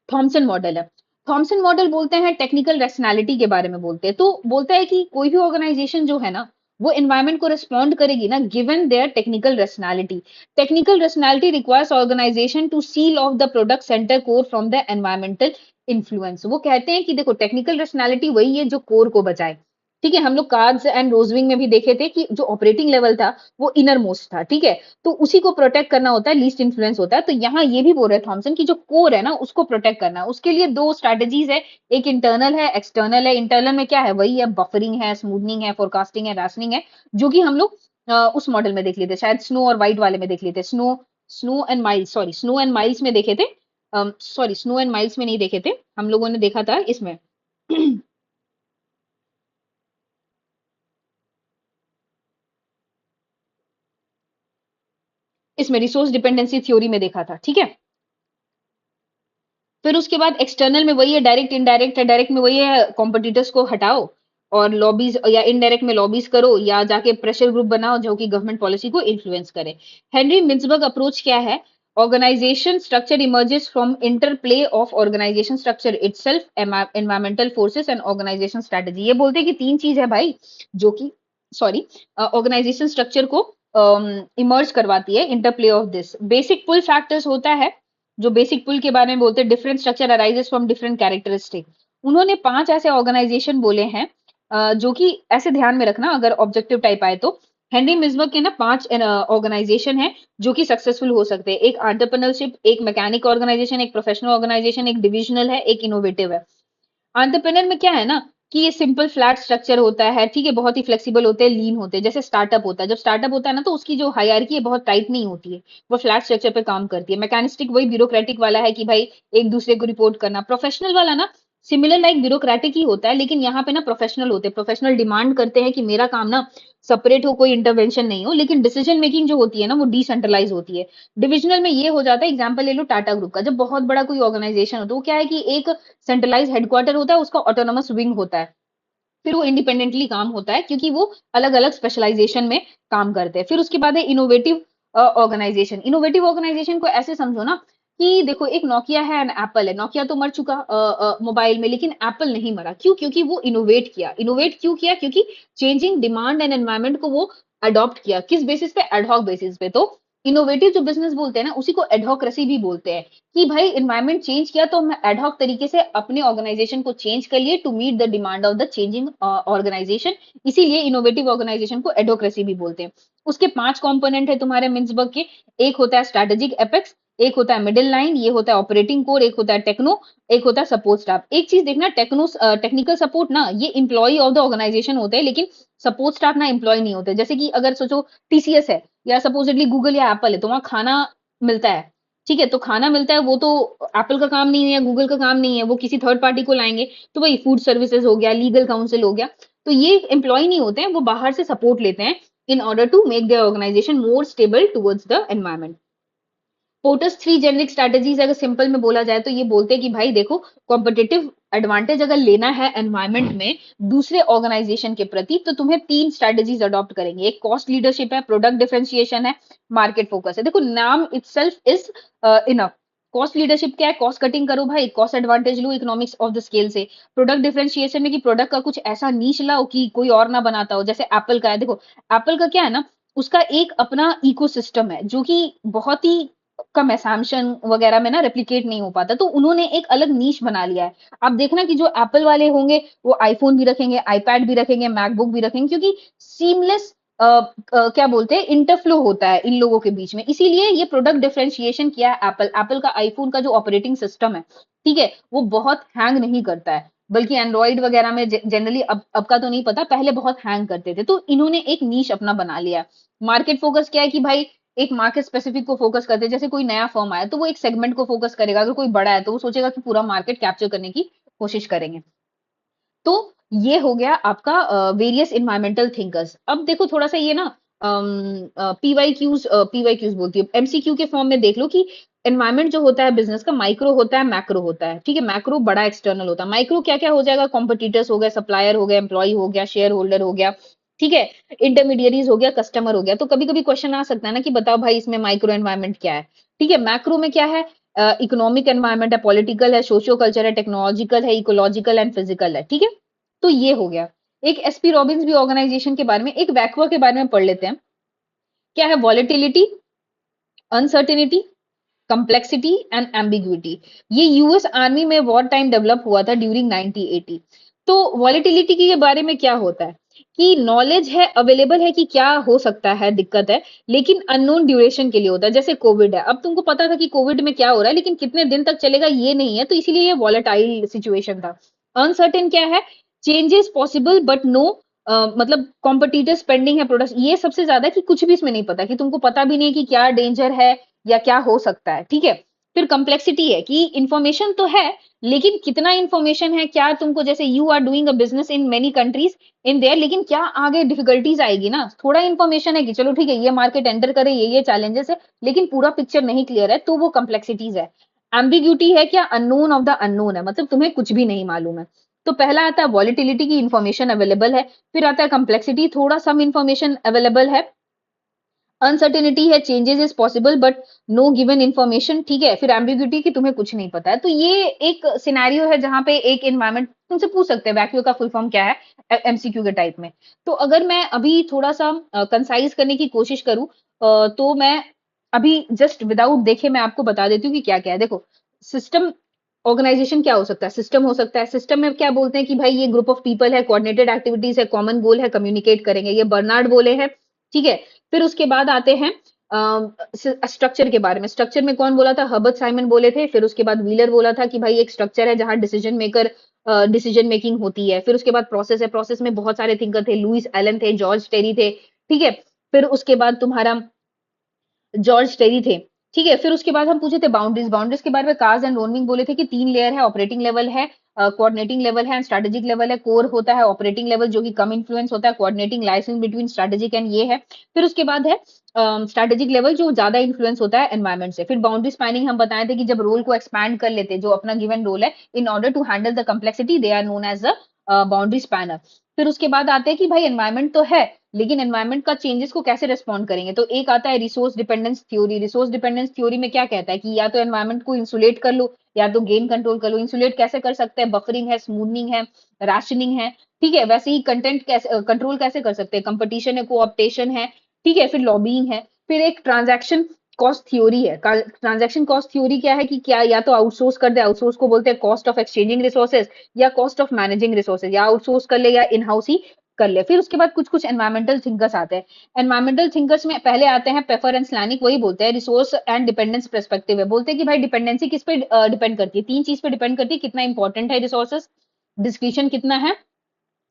थॉमसन मॉडल है, थॉमसन मॉडल बोलते हैं टेक्निकल रैशनैलिटी के बारे में बोलते हैं। तो बोलता है कि कोई भी ऑर्गेनाइजेशन जो है ना, वो एनवायरमेंट को रिस्पॉन्ड करेगी ना given their technical rationality. Technical rationality requires organisation to seal off the product centre core from the environmental influence. वो कहते हैं कि देखो टेक्निकल रैशनैलिटी वही है जो कोर को बचाए, ठीक है। हम लोग कार्ड्स एंड रोजविंग में भी देखे थे कि जो ऑपरेटिंग लेवल था वो इनर मोस्ट था, ठीक है, तो उसी को प्रोटेक्ट करना होता है, लीस्ट इन्फ्लुएंस होता है। तो यहाँ ये भी बोल रहे हैं थॉमसन की जो कोर है ना उसको प्रोटेक्ट करना है, उसके लिए दो स्ट्रेटेजीज है, एक इंटरनल है, एक्सटर्नल है। इंटरनल में क्या है, वही है, बफरिंग है, स्मूथनिंग है, फोरकास्टिंग है, राशनिंग है, जो कि हम लोग उस मॉडल में देख लेते, शायद स्नो और व्हाइट वाले में देख लेते, snow snow and miles, sorry snow and miles में देखे थे, सॉरी स्नो एंड माइल्स में नहीं देखे थे, हम लोगों ने देखा था इसमें इसमें रिसोर्स डिपेंडेंसी थ्योरी में देखा था, ठीक है। फिर उसके बाद एक्सटर्नल में वही है, डायरेक्ट इनडायरेक्ट है। डायरेक्ट में वही है, कॉम्पिटिटर्स को हटाओ और लॉबीज, या इनडायरेक्ट में लॉबीज करो, या जाके प्रेशर ग्रुप बनाओ जो कि गवर्नमेंट पॉलिसी को इन्फ्लुएंस करे। हेनरी मिन्सबर्ग अप्रोच क्या है, organisation structure emerges from interplay of organisation structure itself, environmental forces and organisation strategy. ये बोलते हैं कि तीन चीज है भाई जो कि, सॉरी, ऑर्गेनाइजेशन स्ट्रक्चर को इमर्ज करवाती है, interplay of this basic pull factors होता है, जो बेसिक पुल के बारे में बोलते हैं, different structure arises from different characteristic. उन्होंने 5 ऐसे ऑर्गेनाइजेशन बोले हैं, जो कि ऐसे ध्यान में रखना अगर ऑब्जेक्टिव टाइप आए तो। हेनरी मिसबर्ग के ना 5 ऑर्गेनाइजेशन है जो कि सक्सेसफुल हो सकते हैं, एक एंटरप्रेन्योरशिप, एक मैकेनिक ऑर्गेनाइजेशन, एक प्रोफेशनल ऑर्गेनाइजेशन, एक डिविजनल है, एक इनोवेटिव है। एंटरप्रेन्योर में क्या है ना कि ये सिंपल फ्लैट स्ट्रक्चर होता है, ठीक है, बहुत ही फ्लेक्सिबल होते हैं, लीन होते हैं, जैसे स्टार्टअप होता है। जब स्टार्टअप होता है ना तो उसकी जो हायरार्की है बहुत टाइट नहीं होती है, वो फ्लैट स्ट्रक्चर पे काम करती है। मैकेनिस्टिक वही ब्यूरोक्रेटिक वाला है कि भाई एक दूसरे को रिपोर्ट करना। प्रोफेशनल वाला ना सिमिलर लाइक ब्यूरोक्रेटिक ही होता है, लेकिन यहाँ पे ना प्रोफेशनल होते हैं, प्रोफेशनल डिमांड करते हैं कि मेरा काम ना सेपरेट हो, कोई इंटरवेंशन नहीं हो, लेकिन डिसीजन मेकिंग जो होती है ना वो डिसेंट्रलाइज होती है। डिविजनल में ये हो जाता है, एग्जाम्पल ले लो टाटा ग्रुप का, जब बहुत बड़ा कोई ऑर्गेनाइजेशन हो तो वो क्या है कि एक सेंट्रलाइज हेडक्वार्टर होता है, उसका ऑटोनोमस विंग होता है, फिर वो इंडिपेंडेंटली काम होता है क्योंकि वो अलग अलग स्पेशलाइजेशन में काम करते हैं। फिर उसके बाद है इनोवेटिव ऑर्गेनाइजेशन। इनोवेटिव ऑर्गेनाइजेशन को ऐसे समझो ना कि देखो एक नोकिया है एंड एप्पल है, नोकिया तो मर चुका मोबाइल में, लेकिन एप्पल नहीं मरा, क्यों, क्योंकि वो इनोवेट किया। इनोवेट क्यों किया, क्योंकि चेंजिंग डिमांड एंड एनवायरमेंट को वो अडॉप्ट किया, किस बेसिस पे, एडहॉक बेसिस पे। तो इनोवेटिव जो बिजनेस बोलते हैं ना, उसी को एडहोक्रेसी भी बोलते हैं, कि भाई एनवायरनमेंट चेंज किया तो हम एडहॉक तरीके से अपने ऑर्गेनाइजेशन को चेंज कर लिए to meet the demand of the changing organisation. इसीलिए इनोवेटिव ऑर्गेनाइजेशन को एडहोक्रेसी भी बोलते हैं। उसके 5 कंपोनेंट है तुम्हारे मिन्सबर्ग के। एक होता है स्ट्रेटेजिक एपेक्स, एक होता है मिडिल लाइन, ये होता है ऑपरेटिंग कोर, एक होता है टेक्नो, एक होता है सपोर्ट स्टाफ। एक चीज देखना, टेक्निकल सपोर्ट ना ये एम्प्लॉय ऑफ द ऑर्गेनाइजेशन होते हैं, लेकिन सपोर्ट स्टाफ ना एम्प्लॉय नहीं होते। जैसे कि अगर सोचो टीसीएस है या सपोजिटली गूगल या एप्पल है, तो वहां खाना मिलता है, ठीक है, तो खाना मिलता है, वो तो एप्पल का काम नहीं है, गूगल का काम नहीं है, वो किसी थर्ड पार्टी को लाएंगे। तो वही फूड सर्विसेज हो गया, लीगल काउंसिल हो गया, तो ये एम्प्लॉय नहीं होते हैं, वो बाहर से सपोर्ट लेते हैं in order to make their organisation more stable towards the environment. Porter's 3 generic strategies अगर सिंपल में बोला जाए तो ये बोलते हैं कि भाई देखो, कॉम्पिटिटिव एडवांटेज अगर लेना है एनवायरमेंट में दूसरे ऑर्गेनाइजेशन के प्रति, तो तुम्हें 3 स्ट्रेटजीज अडॉप्ट करेंगे। एक कॉस्ट लीडरशिप है, प्रोडक्ट डिफरेंशिएशन है, मार्केट फोकस है। देखो नाम itself is enough. Cost leadership क्या है? कॉस्ट कटिंग करो भाई, cost advantage low economics of the scale से। प्रोडक्ट डिफरेंशिएशन में कि प्रोडक्ट का कुछ ऐसा नीश लाओ कि कोई और ना बनाता हो, जैसे एप्पल का है। देखो एप्पल का क्या है ना, उसका एक अपना इकोसिस्टम है जो कि बहुत ही कम है, सैमसंग वगैरह में ना रेप्लिकेट नहीं हो पाता, तो उन्होंने एक अलग नीश बना लिया है। आप देखना कि जो एप्पल वाले होंगे वो आईफोन भी रखेंगे, आईपैड भी रखेंगे, मैकबुक भी रखेंगे, क्योंकि सीमलेस क्या बोलते हैं, इंटरफ्लो होता है इन लोगों के बीच में। इसीलिए ये प्रोडक्ट डिफरेंशिएशन किया है एप्पल। एप्पल का आईफोन का जो ऑपरेटिंग सिस्टम है, ठीक है, वो बहुत हैंग नहीं करता है, बल्कि एंड्रॉइड वगैरह में जनरली, अब का तो नहीं पता, पहले बहुत हैंग करते थे। तो इन्होंने एक नीश अपना बना लिया। मार्केट फोकस क्या है कि भाई एक मार्केट स्पेसिफिक को फोकस करते हैं। जैसे कोई नया फर्म आया तो वो एक सेगमेंट को फोकस करेगा, अगर कोई बड़ा है तो वो सोचेगा कि पूरा मार्केट कैप्चर करने की कोशिश करेंगे। तो ये हो गया आपका वेरियस इन्वायरमेंटल थिंकर्स। अब देखो थोड़ा सा ये ना पीवाई क्यूज बोलती है, एमसीक्यू के फॉर्म में देख लो कि एनवायरमेंट जो होता है बिजनेस का, माइक्रो होता है, मैक्रो होता है, ठीक है। मैक्रो बड़ा एक्सटर्नल होता है, माइक्रो क्या क्या हो जाएगा, कॉम्पिटिटर्स हो गया, सप्लायर हो गया, एम्प्लॉय हो गया, शेयर होल्डर हो गया, ठीक है, इंटरमीडियरीज हो गया, कस्टमर हो गया। तो कभी कभी क्वेश्चन आ सकता है ना कि बताओ भाई इसमें माइक्रो एनवायरमेंट क्या है, ठीक है। मैक्रो में क्या है, इकोनॉमिक एनवायरमेंट है, पॉलिटिकल है, सोशियो कल्चर है, टेक्नोलॉजिकल है, इकोलॉजिकल एंड फिजिकल है, ठीक है। तो ये हो गया। एक एसपी रॉबिन्स भी ऑर्गेनाइजेशन के बारे में, एक वैक्वा के बारे में पढ़ लेते हैं। क्या है? Volatility, uncertainty, complexity and ambiguity. ये यूएस आर्मी में वॉर टाइम डेवलप हुआ था ड्यूरिंग 1980। तो वॉलेटिलिटी के बारे में क्या होता है कि नॉलेज है, अवेलेबल है कि क्या हो सकता है, दिक्कत है, लेकिन अननोन ड्यूरेशन के लिए होता है। जैसे कोविड है, अब तुमको पता था कि कोविड में क्या हो रहा है, लेकिन कितने दिन तक चलेगा ये नहीं है, तो इसीलिए ये वॉलेटाइल सिचुएशन था। अनसर्टेन क्या है? चेंजेस पॉसिबल बट नो, मतलब कॉम्पिटिटर स्पेंडिंग है प्रोडक्ट, ये सबसे ज्यादा कि कुछ भी इसमें नहीं पता, कि तुमको पता भी नहीं कि क्या डेंजर है या क्या हो सकता है, ठीक है। फिर कम्प्लेक्सिटी है कि इंफॉर्मेशन तो है, लेकिन कितना इंफॉर्मेशन है, क्या तुमको, जैसे you are doing a business in many countries in there, लेकिन क्या आगे डिफिकल्टीज आएगी ना। थोड़ा इंफॉर्मेशन है कि चलो ठीक है ये मार्केट एंटर करे, ये चैलेंजेस है, लेकिन पूरा पिक्चर नहीं क्लियर है, तो वो कम्प्लेक्सिटीज है। एम्बिग्यूटी है क्या? अननोन ऑफ द अननोन है, मतलब तुम्हें कुछ भी नहीं मालूम है। तो पहला आता है वॉलिटिलिटी की इंफॉर्मेशन अवेलेबल है, फिर आता है कम्प्लेक्सिटी, थोड़ा सम इंफॉर्मेशन अवेलेबल है, अनसर्टेनिटी है, changes is possible but no given information, ठीक है। फिर एम्बिग्यूटी की तुम्हें कुछ नहीं पता है। तो ये एक सिनेरियो है जहां पे एक एनवायरमेंट तुमसे पूछ सकते हैं वैक्यूम का फुल फॉर्म क्या है, एमसीक्यू के टाइप में। तो अगर मैं अभी थोड़ा सा कंसाइज करने की कोशिश करूं, तो मैं अभी जस्ट विदाउट देखे मैं आपको बता देती हूँ कि क्या क्या है। देखो सिस्टम ऑर्गेनाइजेशन क्या हो सकता है, सिस्टम हो सकता है। सिस्टम में क्या बोलते हैं कि भाई ये ग्रुप ऑफ पीपल है, कोऑर्डिनेटेड एक्टिविटीज है, कॉमन गोल है, कम्युनिकेट करेंगे, ये बर्नार्ड बोले हैं, ठीक है। फिर उसके बाद आते हैं स्ट्रक्चर के बारे में। स्ट्रक्चर में कौन बोला था? हर्बर्ट साइमन बोले थे। फिर उसके बाद व्हीलर बोला था कि भाई एक स्ट्रक्चर है जहां डिसीजन मेकिंग होती है। फिर उसके बाद प्रोसेस है, प्रोसेस में बहुत सारे थिंकर थे, लुइस एलन थे, जॉर्ज टेरी थे, ठीक है। फिर उसके बाद तुम्हारा जॉर्ज टेरी थे, ठीक है। फिर उसके बाद हम पूछे थे बाउंड्रीज, बाउंड्रीज के बारे में कार्स एंड रोनविंग बोले थे कि 3 लेयर है, ऑपरेटिंग लेवल है, कोऑर्डिनेटिंग लेवल है एंड स्ट्रेटेजिक लेवल है। कोर होता है ऑपरेटिंग लेवल जो कि कम इन्फ्लुएंस होता है, coordinating liaison between strategic and ये है। फिर उसके बाद है स्ट्रेटेजिक लेवल जो ज्यादा इन्फ्लुएंस होता है एनवायरमेंट से। फिर बाउंड्री स्पैनिंग हम बताए थे कि जब रोल को एक्सपैंड कर लेते, जो अपना गिवन रोल है, in order to handle the complexity they are known as the boundary spanner. फिर उसके बाद आते हैं कि भाई एनवायरमेंट तो है, लेकिन एनवायरमेंट का चेंजेस को कैसे रिस्पॉन्ड करेंगे। तो एक आता है resource dependence theory. Resource dependence theory में क्या कहता है कि या तो एनवायरमेंट को इंसुलेट कर लो या तो गेन कंट्रोल कर लो। इंसुलेट कैसे कर सकते हैं? बफरिंग है, स्मूथनिंग है, राशनिंग है, ठीक है। वैसे ही कंटेंट कैसे कंट्रोल कैसे कर सकते हैं? कंपटीशन है, कोऑप्टेशन है, ठीक है। फिर लॉबिंग है। फिर एक ट्रांजैक्शन कॉस्ट थ्योरी है। ट्रांजैक्शन कॉस्ट थ्योरी क्या है कि क्या या तो आउटसोर्स कर दे, आउटसोर्स को बोलते हैं कॉस्ट ऑफ एक्सचेंजिंग रिसोर्सेज, या कॉस्ट ऑफ मैनेजिंग रिसोर्सेज, या आउटसोर्स कर ले या इन हाउस ही कर ले। फिर उसके बाद कुछ कुछ एनवायरमेंटल थिंकर्स आते हैं। एनवायरमेंटल थिंकर्स में पहले आते हैं पेफर एंड स्लैनिक, वही बोलते हैं रिसोर्स एंड डिपेंडेंस पर्सपेक्टिव है। बोलते हैं कि भाई डिपेंडेंसी किस पे डिपेंड करती है, तीन चीज पे डिपेंड करती है, कितना इंपॉर्टेंट है रिसोर्सेज, डिस्क्रिशन कितना है,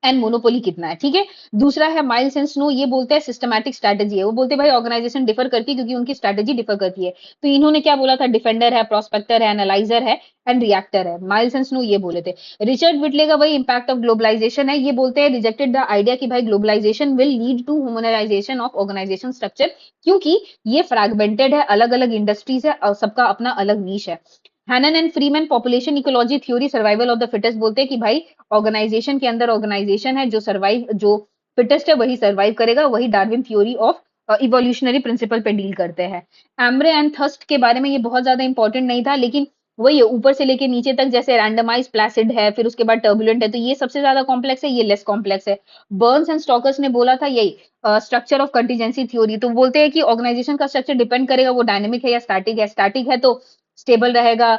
एंड मोनोपोली कितना है, ठीक है। दूसरा है माइल्स एंड स्नो, ये बोलते हैं सिस्टमैटिक स्ट्रैटेजी है। वो बोलते हैं भाई ऑर्गेनाइजेशन डिफर करती है क्योंकि उनकी स्ट्रैटेजी डिफर करती है। तो इन्होंने क्या बोला था, डिफेंडर है, प्रोस्पेक्टर है, एनालाइजर है, एंड रिएक्टर है। माइल्स एंड स्नो ये बोले थे। रिचर्ड विटले का वही इंपैक्ट ऑफ ग्लोबलाइजेशन है। ये बोलते हैं रिजेक्टेड द आइडिया कि भाई globalisation will lead to humanisation of organisation structure, क्योंकि ये फ्रैगमेंटेड है, अलग अलग इंडस्ट्रीज है और सबका अपना अलग नीश है। Hannan and Freeman population ecology theory survival of the fittest, बोलते हैं कि भाई ऑर्गेनाइजेशन के अंदर ऑर्गेनाइजेशन है, जो फिटेस्ट है वही सर्वाइव करेगा। वही Darwin theory of evolutionary principle पे डील करते हैं। एम्ब्रे एंड थर्स्ट के बारे में ये बहुत ज्यादा इंपॉर्टेंट नहीं था, लेकिन वही है ऊपर से लेके नीचे तक, जैसे रैंडमाइज प्लासिड है, फिर उसके बाद टर्बुलेंट है, तो ये सबसे ज्यादा कॉम्प्लेक्स है, ये लेस कॉम्प्लेक्स है। बर्न्स एंड स्टॉकर्स ने बोला था यही स्ट्रक्चर ऑफ कंटीजेंसी थ्योरी। तो बोलते हैं कि ऑर्गेनाइजेशन का स्ट्रक्चर डिपेंड करेगा वो डायनेमिक है या स्टैटिक है। स्टैटिक है तो स्टेबल रहेगा,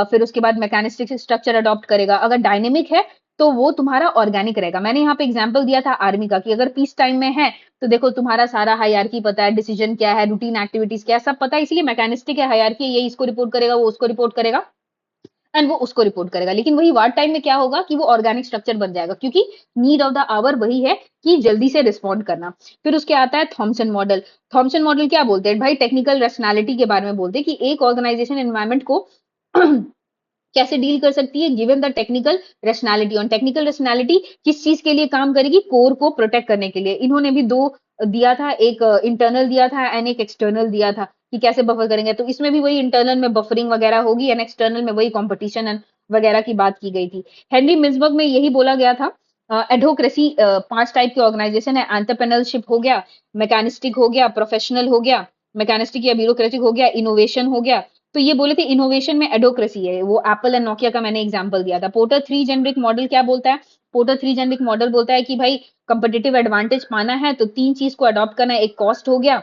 फिर उसके बाद मैकेनिस्टिक स्ट्रक्चर अडॉप्ट करेगा। अगर डायनेमिक है तो वो तुम्हारा ऑर्गेनिक रहेगा। मैंने यहाँ पे एग्जांपल दिया था आर्मी का कि अगर पीस टाइम में है तो देखो तुम्हारा सारा हायरार्की पता है, डिसीजन क्या है, रूटीन एक्टिविटीज क्या है, सब पता है, इसलिए मैकेनिस्टिक है, हायरार्की ये इसको रिपोर्ट करेगा, वो उसको रिपोर्ट करेगा, एंड वो उसको रिपोर्ट करेगा। लेकिन वही वार टाइम में क्या होगा कि वो ऑर्गेनिक स्ट्रक्चर बन जाएगा, क्योंकि नीड ऑफ द आवर वही है कि जल्दी से रिस्पॉन्ड करना। फिर उसके आता है थॉमसन मॉडल। थॉमसन मॉडल क्या बोलते हैं भाई, टेक्निकल रैशनैलिटी के बारे में बोलते हैं कि एक ऑर्गेनाइजेशन एनवायरमेंट को कैसे डील कर सकती है given the technical rationality. On technical rationality किस चीज के लिए काम करेगी, कोर को प्रोटेक्ट करने के लिए। इन्होंने भी दो दिया था, एक इंटरनल दिया था एंड एक एक्सटर्नल दिया था कि कैसे बफर करेंगे। तो इसमें भी वही इंटरनल में बफरिंग वगैरह होगी एंड एक्सटर्नल में वही कॉम्पिटिशन वगैरह की बात की गई थी। हेनरी मिन्सबर्ग में यही बोला गया था। एडहोक्रेसी पांच टाइप की ऑर्गेनाइजेशन है, एंटरप्रेन्योरशिप हो गया, मैकेनिस्टिक हो गया, प्रोफेशनल हो गया, मैकेनिस्टिक या ब्यूरोक्रेटिक हो गया, इनोवेशन हो गया। तो ये बोले थे इनोवेशन में एडोक्रेसी है, वो एप्पल एंड नोकिया का मैंने एग्जांपल दिया था। पोर्टर थ्री जेनरिक मॉडल क्या बोलता है, पोर्टर थ्री जेनरिक मॉडल बोलता है कि भाई कंपिटिटिव एडवांटेज पाना है तो तीन चीज को अडॉप्ट करना है। एक कॉस्ट हो गया,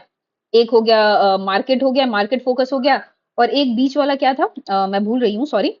एक हो गया मार्केट हो गया, मार्केट फोकस हो गया, और एक बीच वाला क्या था, मैं भूल रही हूँ, सॉरी।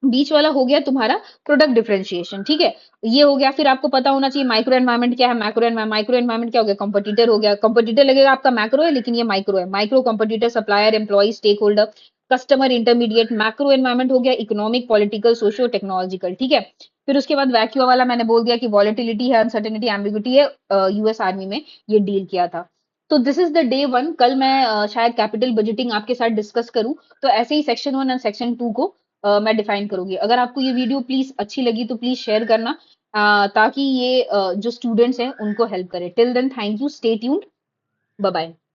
बीच वाला हो गया तुम्हारा प्रोडक्ट डिफरेंशिएशन, ठीक है। ये हो गया। फिर आपको पता होना चाहिए माइक्रो एनवायरनमेंट क्या है, माइक्रो एनवायरनमेंट क्या हो गया, कंपटीटर हो गया। कंपटीटर लगेगा आपका मैक्रो है लेकिन ये माइक्रो है। Micro competitor, supplier, employ, stakeholder, customer, intermediate. Macro environment हो गया इकोनॉमिक, पॉलिटिकल, सोशियो टेक्नोलॉजिकल, ठीक है। फिर उसके बाद वैक्यूम वाला मैंने बोल दिया कि वॉलेटिलिटी है, अनसर्टेनिटी, एम्बिग्यूटी है, यूएस आर्मी में ये डील किया था। तो this is the day one. कल मैं शायद कैपिटल बजटिंग आपके साथ डिस्कस करूं, तो ऐसे ही सेक्शन वन और सेक्शन टू को मैं डिफाइन करूंगी। अगर आपको ये वीडियो प्लीज अच्छी लगी तो प्लीज शेयर करना, ताकि ये जो स्टूडेंट्स हैं उनको हेल्प करे। Till then thank you, stay tuned, bye bye.